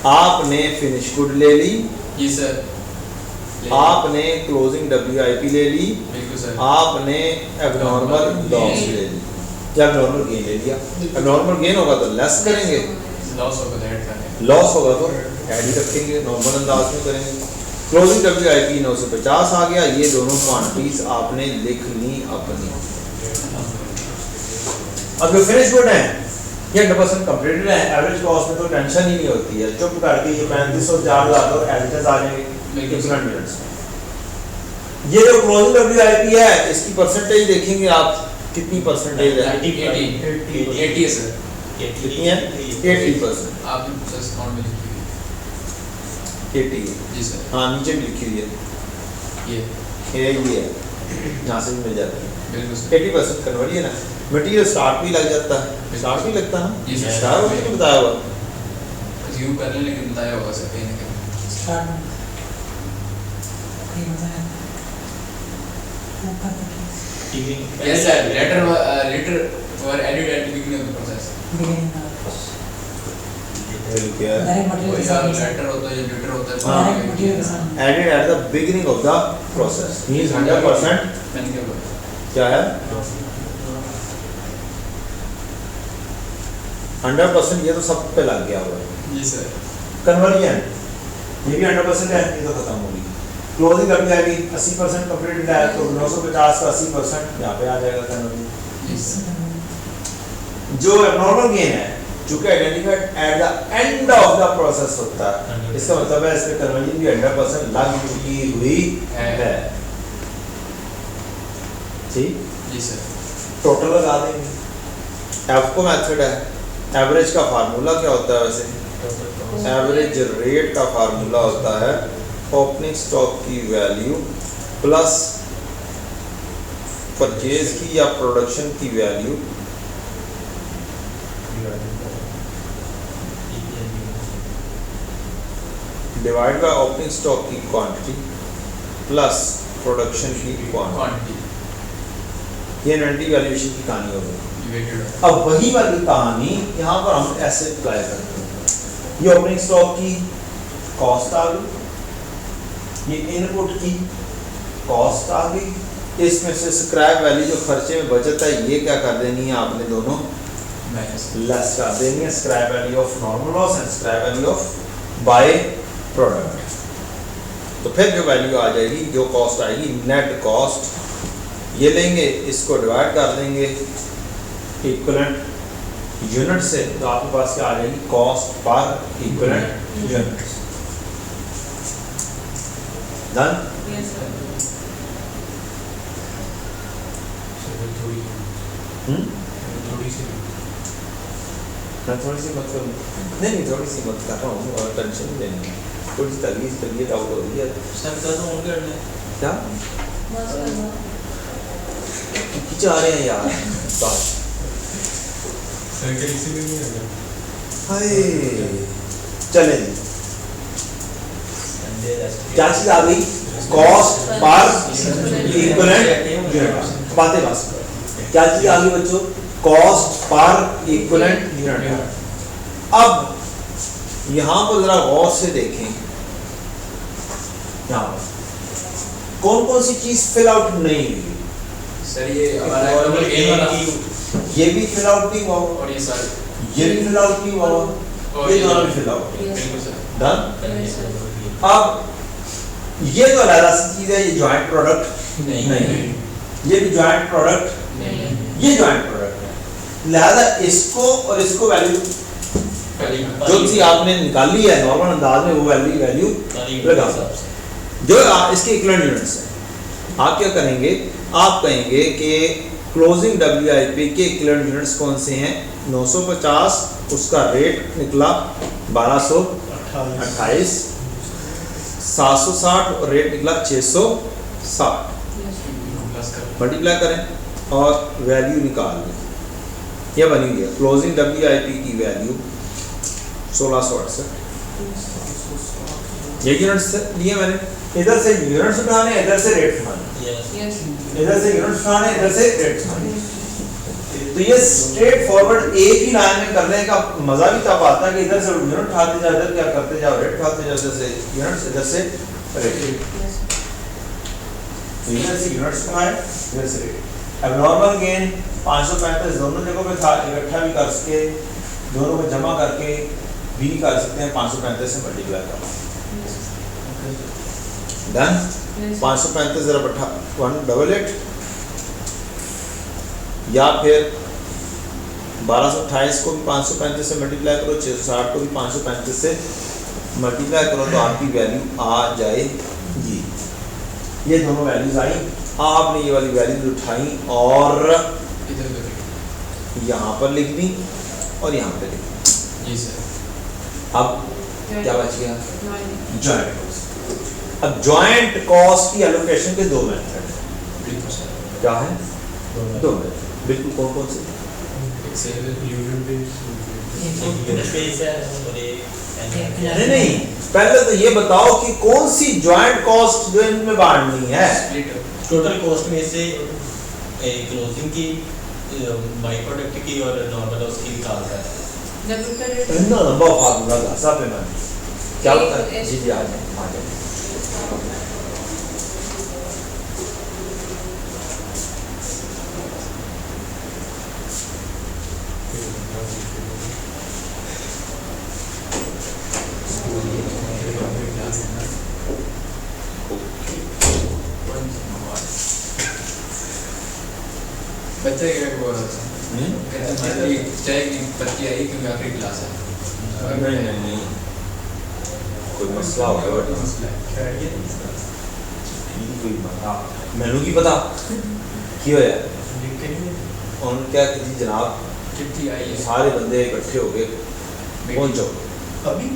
A: आपने फिनिश गुड ले ली,
E: जी सर।
A: आपने क्लोजिंग WIP ले ली,
E: बिल्कुल सर।
A: आपने एबनॉर्मल लॉस ले ली, या एबनॉर्मल गेन ले लिया। एबनॉर्मल गेन होगा तो लेस करेंगे,
E: लॉस होगा तो ऐड करेंगे।
A: लॉस होगा तो ऐड ही रखेंगे, नॉर्मल अंदाज में करेंगे। क्लोजिंग WIP 950 आ गया, ये दोनों क्वांटिटीज आपने लिख ली अपनी। अब जो फिनिश गुड है ये 100% कंप्लीटेड है, एवरेज कॉस्ट में तो टेंशन ही नहीं होती है, चुप करके ये 3500 4 लाख और एडिटर्स आ जाएंगे इक्विवेलेंट मिनट्स। ये जो क्लोजिंग WIP है इसकी परसेंटेज देखेंगे आप, कितनी परसेंटेज है,
E: 80 है सर।
A: कितनी है, 80%,
E: आप सर अकाउंट में लिखी हुई
A: 80 है।
E: है। जी सर।
A: हाँ, नीचे भी लिखी हुई है,
E: ये
A: ये है, यहाँ से भी मिल जाता है।
E: बिल्कुल सर।
A: 80% कन्वर्ट है ना, मटेरियल स्टार्ट भी लग जाता है, स्टार्ट भी लगता है
E: जी
A: ना,
E: सर।
A: स्टार्ट होने को बताया हुआ।
E: रिव्यू कर लें, लेकिन बताया होगा सर कहीं ना कहीं।
C: स्टार्ट में ये बताया ऊपर देखिए
E: Yes sir. Later were added at the beginning of the process.
C: Beginning का
A: क्या है,
C: डायरेक्ट मटेरियल
E: कोई
C: के साथ
E: लेटर होता है या लेटर होता है।
A: हाँ।
C: डायरेक्ट मटेरियल के साथ
A: added at the beginning of the process means 100%
E: मैंने क्या बोला?
A: क्या है, 100% ये तो सब पे लग गया हुआ है।
E: जी सर।
A: कन्वर्जन ये भी 100% है, ये तो खत्म हो गई। क्लोजिंग WIP 80% कंप्लीटेड है, तो 950 का 80% यहाँ पे आ जाएगा कन्वर्जन।
E: जी सर।
A: जो एबनॉर्मल गेन है चूंकि identified at the end of the process होता है, इसका मतलब है इसमें कन्वर्जन भी 100% लग चुकी हुई है। ठीक,
E: जी सर।
A: टोटल लगा देंगे। एफको मेथड है, एवरेज का फार्मूला क्या होता है वैसे, एवरेज रेट का फार्मूला होता है ओपनिंग स्टॉक की वैल्यू प्लस परचेज की या प्रोडक्शन की value divide by opening stock की क्वांटिटी प्लस प्रोडक्शन की क्वांटिटी।
E: क्वांटिटी
A: ये इन्वेंटरी वैल्यूएशन की कहानी हो गई।
E: वेटेड।
A: अब वही वाली कहानी यहाँ पर हम ऐसे अप्लाई करते हैं। ये ओपनिंग स्टॉक की कॉस्ट आ गई, ये इनपुट की कॉस्ट आ गई, इसमें से स्क्रैप वैल्यू जो खर्चे में बचत है ये क्या कर देनी है आपने दोनों
E: माइनस।
A: लेस कर देनी है, scrap value of normal loss and scrap value of by product. तो फिर जो वैल्यू आ जाएगी, जो कॉस्ट आएगी नेट कॉस्ट, ये लेंगे इसको डिवाइड कर देंगे इक्विवेलेंट यूनिट से, तो आपके पास क्या आ जाएगी, कॉस्ट पर equivalent unit. Done.
D: Yes sir.
C: थोड़ी सी
A: मैं थोड़ी सी मत करूँ, नहीं थोड़ी सी मत कर रहा हूँ और टेंशन नहीं लेनी, थोड़ी सी तबीयत आउट हो रही है।
B: सर का तो ऑन कर ले।
A: क्या
D: बस करना
A: खिंचा रहे हैं यार बात।
C: सर के इसी में नहीं है
A: हाय चले जी,
B: संडे रेस्ट
A: क्या चीज आ गई, कॉस्ट पर इक्विवेलेंट यूनिट। बातें बस क्या चीज आ गई बच्चों, कॉस्ट पर इक्विवेलेंट यूनिट। अब यहां पर जरा गौर से देखें, यहां पर कौन कौन सी चीज फिल आउट नहीं हुई,
E: सर ये हमारा डबल गेन वाला
A: ये भी फिल आउट नहीं हुआ,
E: और ये सर
A: ये भी फिल आउट नहीं हुआ,
E: और
A: ये दोनों भी फिल आउट
E: बिल्कुल सर।
A: डन।
D: Yes, sir.
A: अब ये तो अलग सी चीज है, ये जॉइंट प्रोडक्ट
E: नहीं
A: ये भी जॉइंट प्रोडक्ट,
E: नहीं
A: ये जॉइंट प्रोडक्ट है, लिहाजा इसको और इसको वैल्यू
E: पहली
A: जो सी आपने निकाली है नॉर्मल अंदाज में वो वैल्यू लगा जो इसके इक्विवेलेंट यूनिट्स हैं। आप क्या करेंगे, आप कहेंगे कि क्लोजिंग WIP के इक्विवेलेंट यूनिट्स कौन से हैं, 950 उसका रेट निकला 1228, 760 और रेट निकला 660,
E: प्लस कर
A: मल्टीप्लाई करें और वैल्यू निकाल लें, यह बनी हुई है क्लोजिंग WIP की वैल्यू 1668। ये यूनिट्स लिए मैंने, इधर से यूनिट्स उठाने इधर से रेट उठाने,
D: Yes.
A: इधर से यूनिट्स उठाने इधर से रेट उठाने। तो ये स्ट्रेट फॉरवर्ड एक ही लाइन में करने का मजा भी तब आता है कि इधर से यूनिट उठाते जाओ, इधर क्या करते जाओ, रेट उठाते जाओ, इधर से यूनिट्स इधर से रेट।
D: Yes.
A: तो इधर से यूनिट्स उठाए इधर से रेट। अब नॉर्मल गेन 535 दोनों जगहों पे था, इकट्ठा भी कर सके, दोनों को जमा करके भी कर सकते हैं, 535 से मल्टीप्लाई कर डन।
D: Yes.
A: 535 जरा बैठा 188 या फिर 1228 को भी 535 से मल्टीप्लाई करो, 660 को भी 535 से मल्टीप्लाई करो तो आपकी वैल्यू आ जाएगी। ये दोनों वैल्यूज आई, आपने ये वाली वैल्यूज उठाई और
E: इधर कर
A: यहाँ पर लिख दी और यहाँ पे लिख दी।
E: जी सर।
A: अब क्या बच गया,
D: Nine.
A: Joint cost. अब जॉइंट कॉस्ट की एलोकेशन के दो मेथड हैं,
E: बिल्कुल सर।
A: क्या है, दो मेथड, बिल्कुल कौन कौन से,
E: एक sale
C: unit base
B: unit base है और एक
A: नहीं पहले तो ये बताओ कि कौन सी जॉइंट कॉस्ट जो इनमें बांटनी है।
E: स्प्लिट
B: टोटल कॉस्ट में से क्लोजिंग की बाई प्रोडक्ट की और नॉर्मल उसकी निकालता है।
D: W का rate.
A: इतना लंबा फार्मूला था सब में क्या
D: एक
A: होता है,
D: ऐसे-
A: जी जी आ जाए।
E: बच्चे वो चाहे कि बच्ची आई क्योंकि आखिरी क्लास है।
A: नहीं कोई मसला होगा बट कोई मैनू की पता की होया उन क्या की जनाब
E: चिट्ठी आई है
A: सारे बंदे इकट्ठे हो गए पहुंचो
B: अभी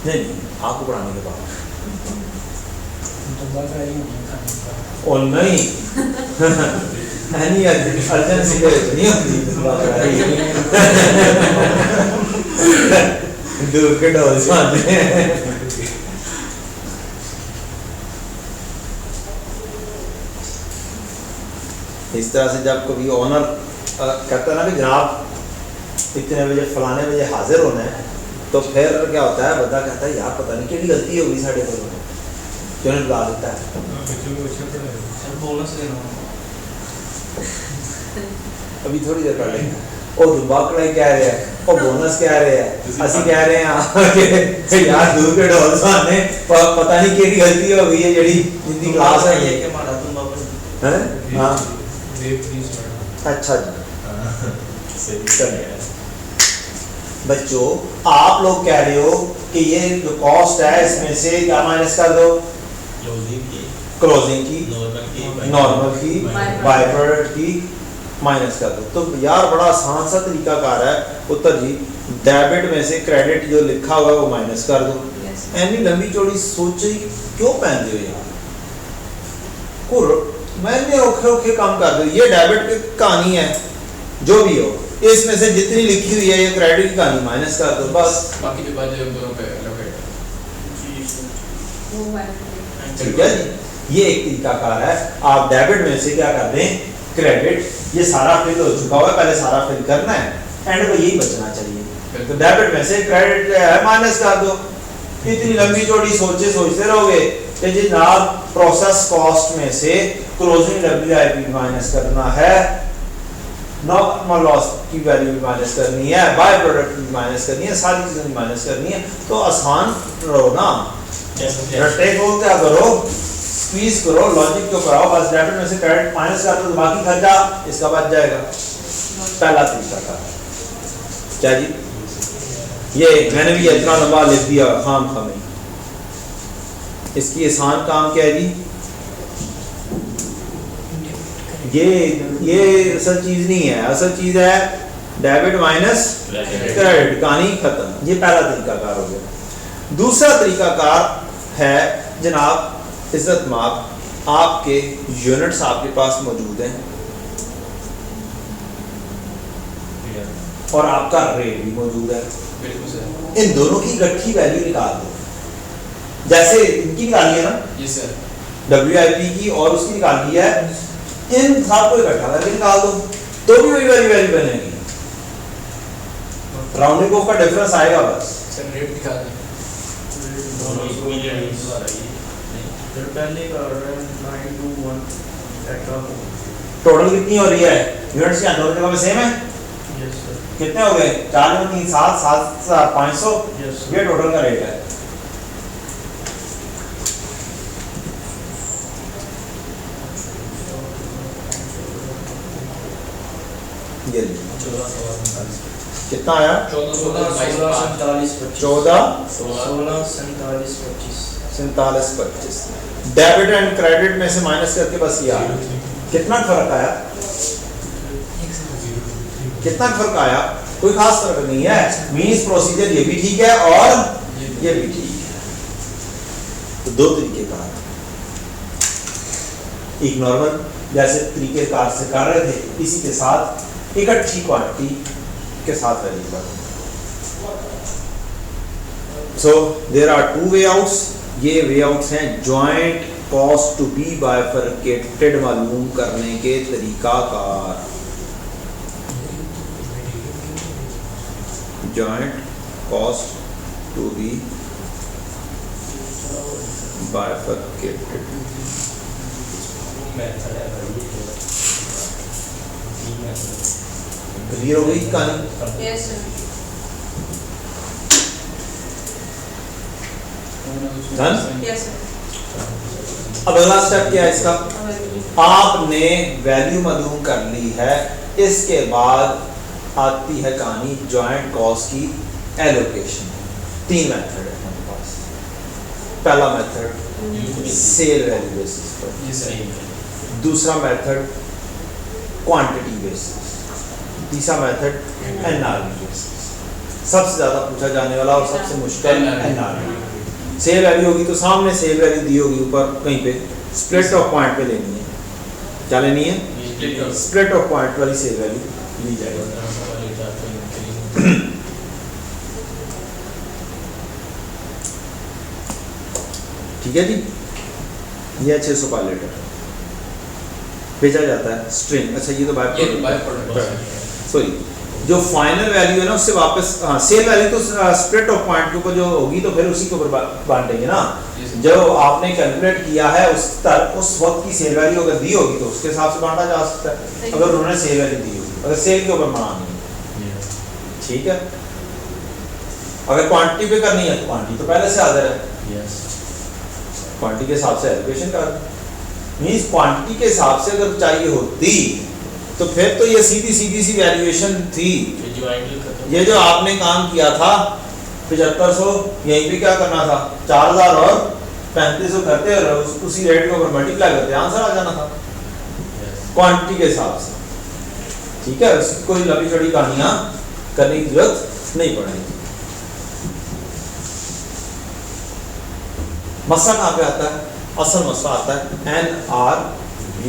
A: नहीं आपको पढ़ाने के बाद
C: तो बात आई नहीं
A: और नहीं नहीं अर्जेंसी के नहीं होती दूर के ढोल सुनाते हैं। इस तरह से जब कभी ओनर कहता है ना कि जनाब इतने बजे फलाने बजे हाजिर होना है तो फिर क्या होता है, बंदा कहता है यार पता नहीं क्या गलती होगी साढ़े को क्यों नहीं बुला देता है।
C: बच्चों को अच्छा पढ़ाया
E: सर बोनस देना
A: अभी थोड़ी देर पहले ओ दुबाकड़े कह रहे हैं, ओ बोनस कह रहे हैं, असि कह रहे हैं कि यार दूर के ढोल सुनाने पता नहीं केड़ी गलती हो गई है जेड़ी जिंदी क्लास है ये
B: के मारा तुम वापस
A: हैं। हां
C: देव प्लीज मैडम
A: अच्छा जी
B: सही
A: चलिए बच्चों आप लोग कह रहे हो कि ये जो कॉस्ट है इसमें से क्या माइनस कर दो,
B: क्लोजिंग की
A: क्लोजिंग की,
B: नॉर्मल की
A: नॉर्मल की, बाय प्रोडक्ट की माइनस कर दो। तो यार बड़ा आसान सा तरीकाकार है उत्तर जी, डेबिट में से क्रेडिट जो लिखा हुआ है वो माइनस कर दो।
D: Yes.
A: एनी लंबी चौड़ी सोच क्यों पहनते हो यार, को मैंने औखे औखे काम कर दो। ये डेबिट की कहानी है, जो भी हो इसमें से जितनी लिखी हुई है ये क्रेडिट की कहानी माइनस कर दो बस।
E: बाकी जो बचे उन दोनों पे allocate।
D: वो है
A: ठीक है जी, ये एक तरीकाकार है। आप डेबिट में से क्या कर दें, क्रेडिट, ये सारा फिल हो चुका हुआ है, पहले सारा फिल करना है, एंड में यही बचना चाहिए। तो डेबिट में से क्रेडिट जो है माइनस कर दो। इतनी लंबी चौड़ी सोचते रहोगे कि जनाब प्रोसेस कॉस्ट में से क्लोजिंग WIP माइनस करना है, नॉर्मल लॉस की वैल्यू भी माइनस करनी है, बाय प्रोडक्ट भी माइनस करनी है, सारी चीजें माइनस करनी है। तो आसान रहो ना, रट्टे को क्या करो, स्क्वीज करो, लॉजिक को कराओ, बस डेबिट में से क्रेडिट माइनस कर दो तो बाकी खर्चा इसका बच जाएगा। पहला तरीका था क्या जी, ये मैंने भी इतना लंबा लिख दिया खाम खामी। इसकी आसान काम क्या है जी, ये असल चीज नहीं है, असल चीज है डेबिट माइनस क्रेडिट, कहानी खत्म। ये पहला तरीकाकार हो गया। दूसरा तरीकाकार है जनाब इज्जत माप, आपके यूनिट्स आपके पास मौजूद हैं और आपका रेट भी मौजूद है,
E: बिल्कुल सर।
A: इन दोनों की इकट्ठी वैल्यू निकाल दो। जैसे इनकी निकाली है ना
E: जी सर।
A: WIP की और उसकी निकाली है, इन सबको इकट्ठा करके निकाल दो तो भी वही वैल्यू बनेगी, राउंडिंग ऑफ का डिफरेंस आएगा बस।
E: सर रेट दिखा दें।
C: पहले का ऑर्डर 921 एक्स्ट्रा।
A: टोटल कितनी हो रही है, यूनिट्स क्या दोनों जगह पे सेम है?
C: Yes sir.
A: कितने हो गए, 4 में 3 7 7 500,
C: यस
A: ये टोटल का रेट है। ये कितना आया, 47 डेबिट एंड क्रेडिट में से माइनस करके बस ये आया। कितना फर्क आया, कितना फर्क आया, कोई खास फर्क नहीं है। मींस प्रोसीजर ये भी ठीक है और ये भी ठीक है। तो दो तरीके का, एक नॉर्मल जैसे तरीके कार से कर रहे थे, इसी के साथ इकट्ठी क्वांटिटी के साथ वैल्यू कर। So there are 2 way outs. ये वे आउट्स हैं joint cost to be bifurcated मालूम करने के तरीकाकार। Joint cost to be bifurcated. Clear हो गई कहानी?
D: Yes sir.
A: Done?
D: Yes sir.
A: अब अगला स्टेप क्या है इसका, आपने वैल्यू मालूम कर ली है, इसके बाद आती है कहानी जॉइंट कॉस्ट की एलोकेशन। 3 मेथड है हमारे पास। पहला मेथड सेल वैल्यू बेसिस पर,
E: जी सर।
A: दूसरा मेथड क्वांटिटी बेसिस, तीसरा मेथड NRV बेसिस। सबसे ज्यादा पूछा जाने वाला और सबसे मुश्किल NRV। सेल वैल्यू होगी तो सामने सेल वैल्यू दी होगी ऊपर कहीं पे, स्प्लिट ऑफ पॉइंट पे लेनी है। क्या लेनी है, स्प्लिट ऑफ पॉइंट वाली सेल वैल्यू ली जाएगी। ठीक है जी, ये 600 का लीटर भेजा जाता है स्ट्रिंग। अच्छा ये तो बाय प्रोडक्ट, सॉरी जो फाइनल वैल्यू है ना उससे वापस, हाँ सेल वैल्यू तो स्प्लिट ऑफ पॉइंट के ऊपर जो होगी तो फिर उसी के ऊपर बांटेंगे ना। जो आपने कैलकुलेट किया है उस वक्त की सेल वैल्यू अगर दी होगी तो उसके हिसाब से बांटा जा सकता है, अगर उन्होंने सेल वैल्यू दी होगी, अगर सेल के ऊपर बनानी है। ठीक है, अगर क्वांटिटी पे करनी है तो क्वांटिटी तो पहले से हाजिर है, क्वांटिटी के हिसाब से एलोकेशन कर, मींस क्वांटिटी के हिसाब से अगर चाहिए होती तो फिर तो ये सीधी सी वैल्यूएशन थी। ये जो आपने काम किया था 7500, यहीं पे क्या करना था 4000 और 3500 करते और उसी रेट के ऊपर मल्टीप्लाई करते आंसर आ जाना था क्वांटिटी के हिसाब से। ठीक है, इसकी कोई लंबी चौड़ी कहानियां करने की जरूरत नहीं पड़ेगी। मसला कहाँ पे आता है? असल मसला आता है NRV।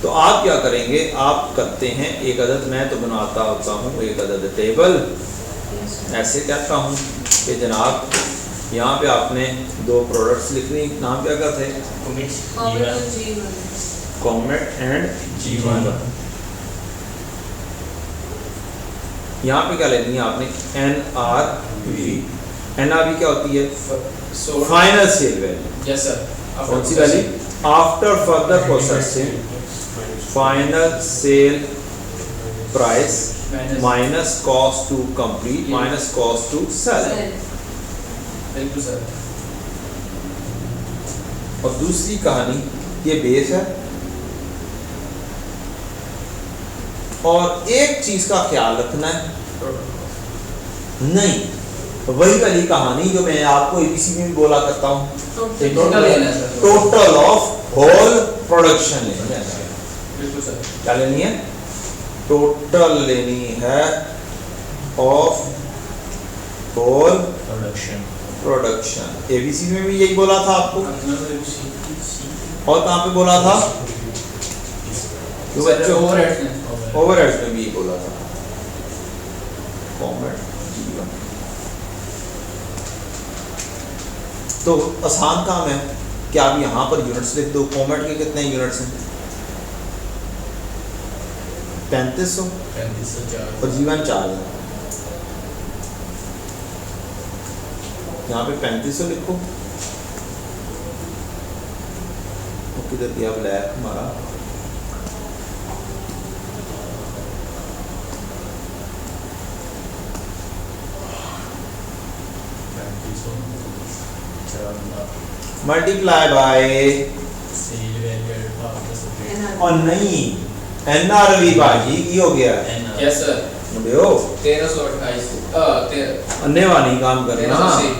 A: तो आप क्या करेंगे, आप करते हैं एक अदद, मैं तो बनाता होता हूँ एक अदद टेबल, ऐसे कहता हूँ कि जनाब यहाँ पे आपने दो प्रोडक्ट्स लिखनी, नाम क्या क्या थे? Comet and G1। यहाँ पे क्या लेनी है आपने? NRV। NRV क्या होती है? Final sale value.
E: Yes sir.
A: कौन सी value? After further processing final sale price minus cost to complete minus cost to sell.
E: बिल्कुल सर।
A: और दूसरी कहानी ये बेस है। और एक चीज का ख्याल रखना है, नहीं वही वाली कहानी जो मैं आपको एबीसी में भी बोला करता हूँ,
E: टोटल लेना है sir.
A: Total of whole production लेनी है।
E: बिल्कुल सर।
A: क्या लेनी है? टोटल लेनी है ऑफ होल प्रोडक्शन। एबीसी में भी यही बोला था आपको, और कहाँ पे बोला था?
E: ओवरहेड्स में।
A: ओवरहेड्स में भी यही बोला था। Comet G1। तो आसान काम है कि आप यहाँ पर यूनिट्स लिख दो। कॉमेट के कितने यूनिट्स हैं? 3500 और G1 4 है। यहाँ पे 3500 लिखो। किधर दिया ब्लैक हमारा? मल्टीप्लाई बाय, और नहीं NRV बाजी की हो गया।
E: Yes sir.
A: देखो
E: 1328
A: अन्य वाली काम करना।
E: 1380।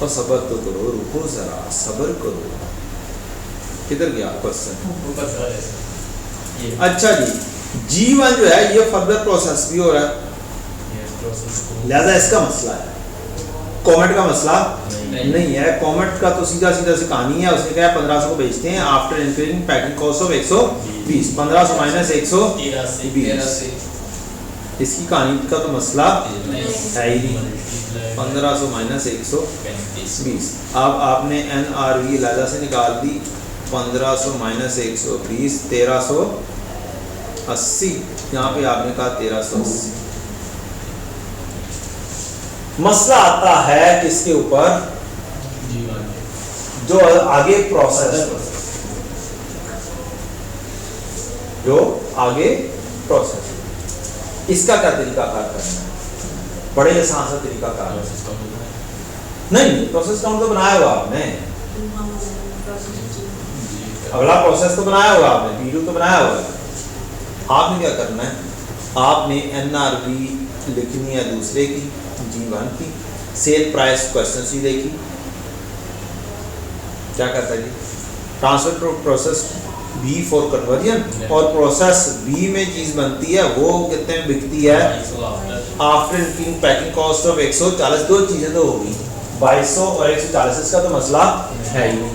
A: और सबर तो करो, रुको जरा, सबर करो। किधर गया क्वेश्चन? अच्छा जी, G1 जो है ये फर्दर प्रोसेस भी हो रहा है, लिहाजा इसका मसला है। कॉमेट का मसला नहीं है। कॉमेट का तो सीधा सीधा से कहानी है, उसने कहा 1500 को बेचते हैं after including packing cost of 120, 1500 minus 120। इसकी कहानी का तो मसला है ही नहीं। 1500 माइनस 120। अब आपने NRV लाजा से निकाल दी। 1500 माइनस 120 1380। यहाँ पे आपने कहा 1380। मसला आता है किसके ऊपर? जो आगे प्रोसेस, जो आगे प्रोसेस, इसका क्या तरीका कार करना है? बड़े आसान सा तरीका कार। नहीं, प्रोसेस काउंट तो बनाया हुआ आपने, अगला प्रोसेस तो बनाया हुआ आपने, P2 तो बनाया हुआ है। आपने क्या करना है? आपने NRV लिखनी है दूसरे की, G1 की, सेल प्राइस क्वेश्चन सी देखी। क्या करता है जी? Transfer process B for conversion, और प्रोसेस B में चीज बनती है वो कितने में बिकती है? After including packing cost of 140। दो चीजें तो होगी, 2200 और 140। इसका तो मसला है ही नहीं।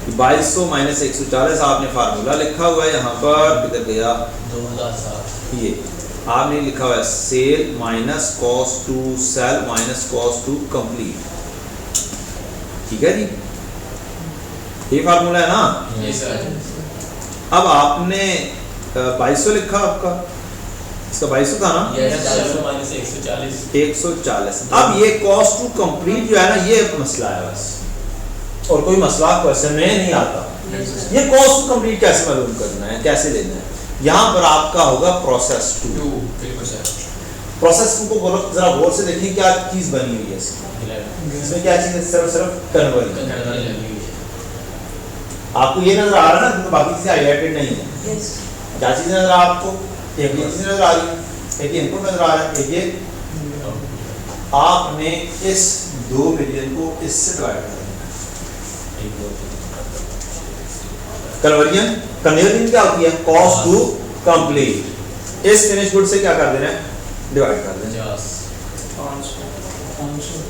A: 2200 माइनस 140 आपने फार्मूला लिखा हुआ है यहाँ पर, किधर गया?
B: 2007।
A: ये आपने लिखा हुआ है sale minus cost to sale minus cost to complete. ठीक है जी, ये फार्मूला है ना?
E: Yes sir.
A: अब आपने 2200 लिखा, आपका इसका 2200 था ना? 140। अब ये कॉस्ट टू कंप्लीट जो है ना, ये मसला है बस, और कोई मसला क्वेश्चन में नहीं आता। ये कॉस्ट टू कंप्लीट कैसे मालूम करना है, कैसे लेना है? यहाँ पर आपका होगा प्रोसेस 2।
E: बिल्कुल सर।
A: प्रोसेस 2 को जरा गौर से देखें, क्या चीज बनी हुई है इसमें क्या चीज है? सिर्फ कन्वर्जन। आपको ये नजर आ रहा है ना, तो बाकी चीजें हाईलाइटेड नहीं है। क्या चीज नजर आ आपको? एक ये चीज नजर आ रही है, एक इनपुट नजर आ रहा है, एक ये। आपने इस 2 मिलियन को इससे डिवाइड करना है। कन्वर्जन क्या होती है? Cost to complete. इस फिनिश गुड से क्या कर देना है, डिवाइड कर देना है।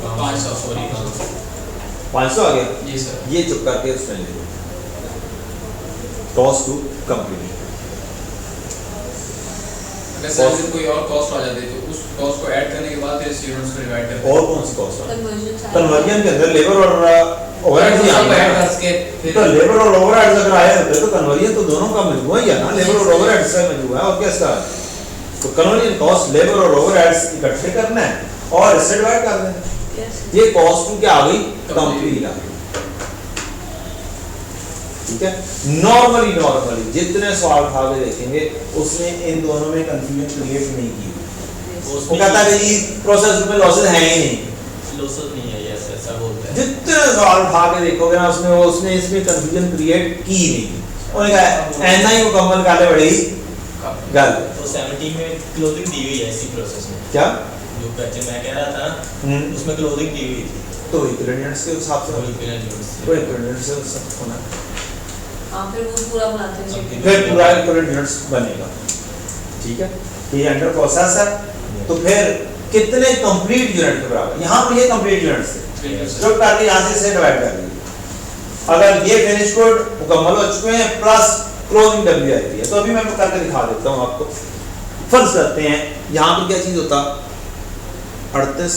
E: 500 सॉरी
A: 500 आ गया,
E: जी सर।
A: ये चुप करके उसमें ले लो, कॉस्ट टू कंप्लीट।
E: अगर सर से कोई और कॉस्ट आ जाती है तो उस कॉस्ट को ऐड करने के बाद फिर स्टूडेंट्स को डिवाइड करते हैं।
A: और कौन सी कॉस्ट है?
D: कन्वर्जन
A: कन्वर्जन के अंदर लेबर और ओवरहेड्स ही
E: सब ऐड
A: आएंगे।
E: करके फिर
A: तो लेबर और ओवरहेड्स अगर आए होते तो कन्वर्जन तो दोनों का मजमूआ ही है ना, लेबर और ओवरहेड्स का मजमूआ है, और क्या इसका है? तो कन्वर्जन कॉस्ट लेबर और ओवरहेड्स इकट्ठे करना है और इससे डिवाइड कर देना है। ये कॉस्ट टू क्या आ गई, कंप्लीट आ गई। ठीक है, नॉर्मली जितने सवाल उठा के देखेंगे उसने इन दोनों में कंफ्यूजन क्रिएट नहीं की। वो कहता है कि प्रोसेस में लॉसेस हैं ही नहीं,
B: लॉसेस नहीं है, यस ऐसा बोलते हैं।
A: जितने सवाल उठा के देखोगे ना उसने इसमें कंफ्यूजन क्रिएट की नहीं। उन्होंने कहा ऐसा ही मुकम्मल काले बड़ी गल।
B: तो 70 में क्लोजिंग दी हुई है इसी प्रोसेस में,
A: क्या
B: जो पैसे मैं कह रहा था उसमें क्लोजिंग दी हुई थी।
A: तो इक्विवेलेंट्स के हिसाब से
B: और इक्विवेलेंट
A: वो इक्विवेलेंट्स से सब होना,
D: हाँ फिर वो पूरा बनाते हैं
A: फिर पूरा इक्विवेलेंट्स बनेगा। ठीक है, ये अंडर प्रोसेस है। तो फिर कितने कंप्लीट यूनिट के बराबर, यहाँ पर ये कंप्लीट यूनिट्स है जो करके यहाँ से डिवाइड कर दी। अगर ये फिनिश गुड मुकम्मल हो चुके हैं प्लस क्लोजिंग डब्ल्यूआईपी है, तो अभी मैं करके दिखा देता हूँ आपको। फर्ज करते हैं यहाँ पर क्या चीज होता, 38,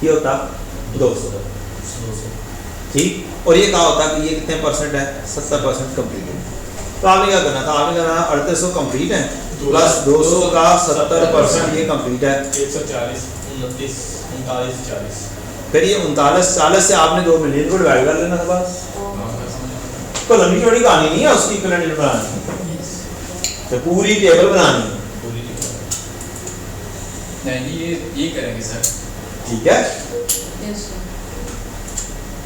A: ये होता 200, ठीक, और ये कहा होता कि ये कितने परसेंट है, 70% कंप्लीट है। तो आपने क्या करना था, आपने करना 3800 कंप्लीट है प्लस 200 का 70% ये कंप्लीट है,
B: 140 29 39 40।
A: फिर ये 39 से आपने 2 मिलियन को डिवाइड कर लेना था बस। तो लंबी चौड़ी कहानी नहीं है उसकी इक्विवेलेंट बनानी, तो पूरी टेबल बनानी है।
E: नहीं ये करेंगे सर।
A: ठीक है,